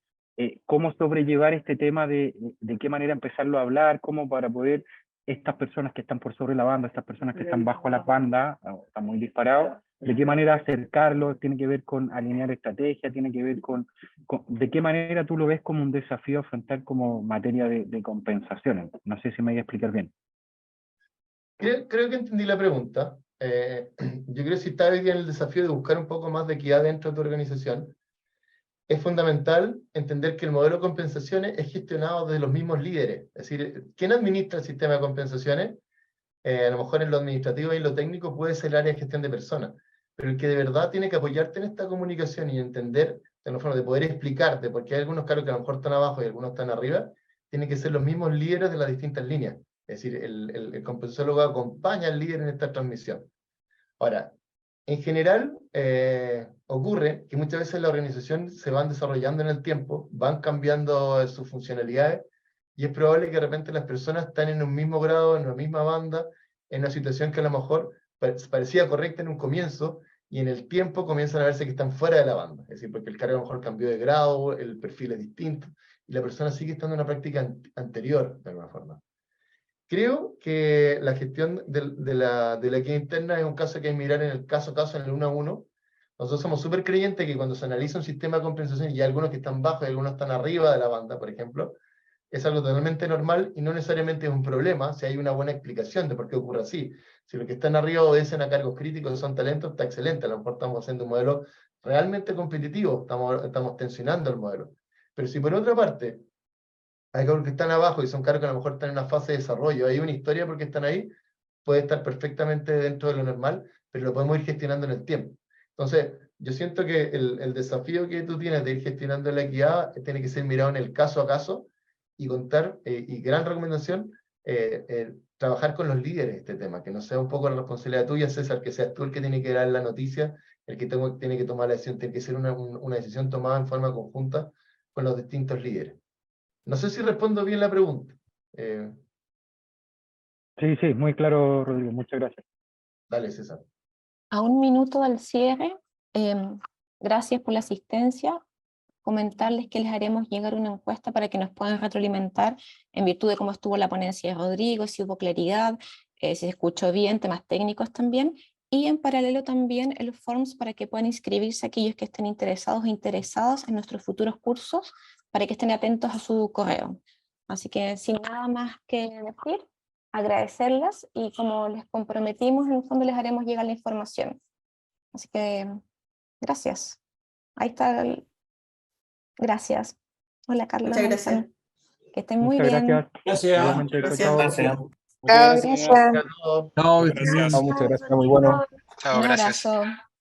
cómo sobrellevar este tema de qué manera empezarlo a hablar, cómo para poder estas personas que están por sobre la banda, estas personas que están bajo la banda, están muy disparados, de qué manera acercarlos, tiene que ver con alinear estrategia, tiene que ver con de qué manera tú lo ves como un desafío afrontar como materia de compensaciones. No sé si me voy a explicar bien. Creo que entendí la pregunta. Yo creo que si está hoy día en el desafío de buscar un poco más de equidad dentro de tu organización, es fundamental entender que el modelo de compensaciones es gestionado desde los mismos líderes. Es decir, ¿quién administra el sistema de compensaciones? A lo mejor en lo administrativo y en lo técnico puede ser el área de gestión de personas, pero el que de verdad tiene que apoyarte en esta comunicación y entender, de forma de poder explicarte, porque hay algunos cargos que a lo mejor están abajo y algunos están arriba, tienen que ser los mismos líderes de las distintas líneas. Es Es decir, el compensólogo acompaña al líder en esta transmisión. Ahora, en general, ocurre que muchas veces la organización se van desarrollando en el tiempo, van cambiando sus funcionalidades, y es probable que de repente las personas están en un mismo grado, en una misma banda, en una situación que a lo mejor parecía correcta en un comienzo, y en el tiempo comienzan a verse que están fuera de la banda. Es decir, porque el cargo a lo mejor cambió de grado, el perfil es distinto, y la persona sigue estando en una práctica anterior, de alguna forma. Creo que la gestión de la guía interna es un caso que hay que mirar en el caso a caso, en el 1 a 1. Nosotros somos súper creyentes que cuando se analiza un sistema de compensación, y hay algunos que están bajos y algunos están arriba de la banda, por ejemplo, es algo totalmente normal y no necesariamente es un problema si hay una buena explicación de por qué ocurre así. Si los que están arriba obedecen a cargos críticos, son talentos, está excelente. A lo mejor estamos haciendo un modelo realmente competitivo, estamos tensionando el modelo. Pero si por otra parte hay cargos que están abajo y son cargos que a lo mejor están en una fase de desarrollo, hay una historia porque están ahí, puede estar perfectamente dentro de lo normal, pero lo podemos ir gestionando en el tiempo. Entonces, yo siento que el desafío que tú tienes de ir gestionando la equidad tiene que ser mirado en el caso a caso y contar, y gran recomendación, trabajar con los líderes este tema, que no sea un poco la responsabilidad tuya, César, que seas tú el que tiene que dar la noticia, el que tiene que tomar la decisión, tiene que ser una decisión tomada en forma conjunta con los distintos líderes. No sé si respondo bien la pregunta. Sí, sí, muy claro, Rodrigo, muchas gracias. Dale, César. A 1 minuto del cierre, gracias por la asistencia. Comentarles que les haremos llegar una encuesta para que nos puedan retroalimentar en virtud de cómo estuvo la ponencia de Rodrigo, si hubo claridad, si se escuchó bien, temas técnicos también, y en paralelo también el forms para que puedan inscribirse aquellos que estén interesados o interesadas en nuestros futuros cursos, para que estén atentos a su correo. Así que sin nada más que decir, agradecerlas, y como les comprometimos, en el fondo les haremos llegar la información. Así que gracias. Ahí está Gracias. Hola, Carlos. Muchas gracias. Alejandro. Que estén muy Muchas bien. gracias. Gracias. Igualmente, Gracias. chao. Gracias. Chao, Muchas gracias. gracias. Chao. Chao, Gracias. Muchas gracias, muy bueno. Chao, Un gracias. abrazo.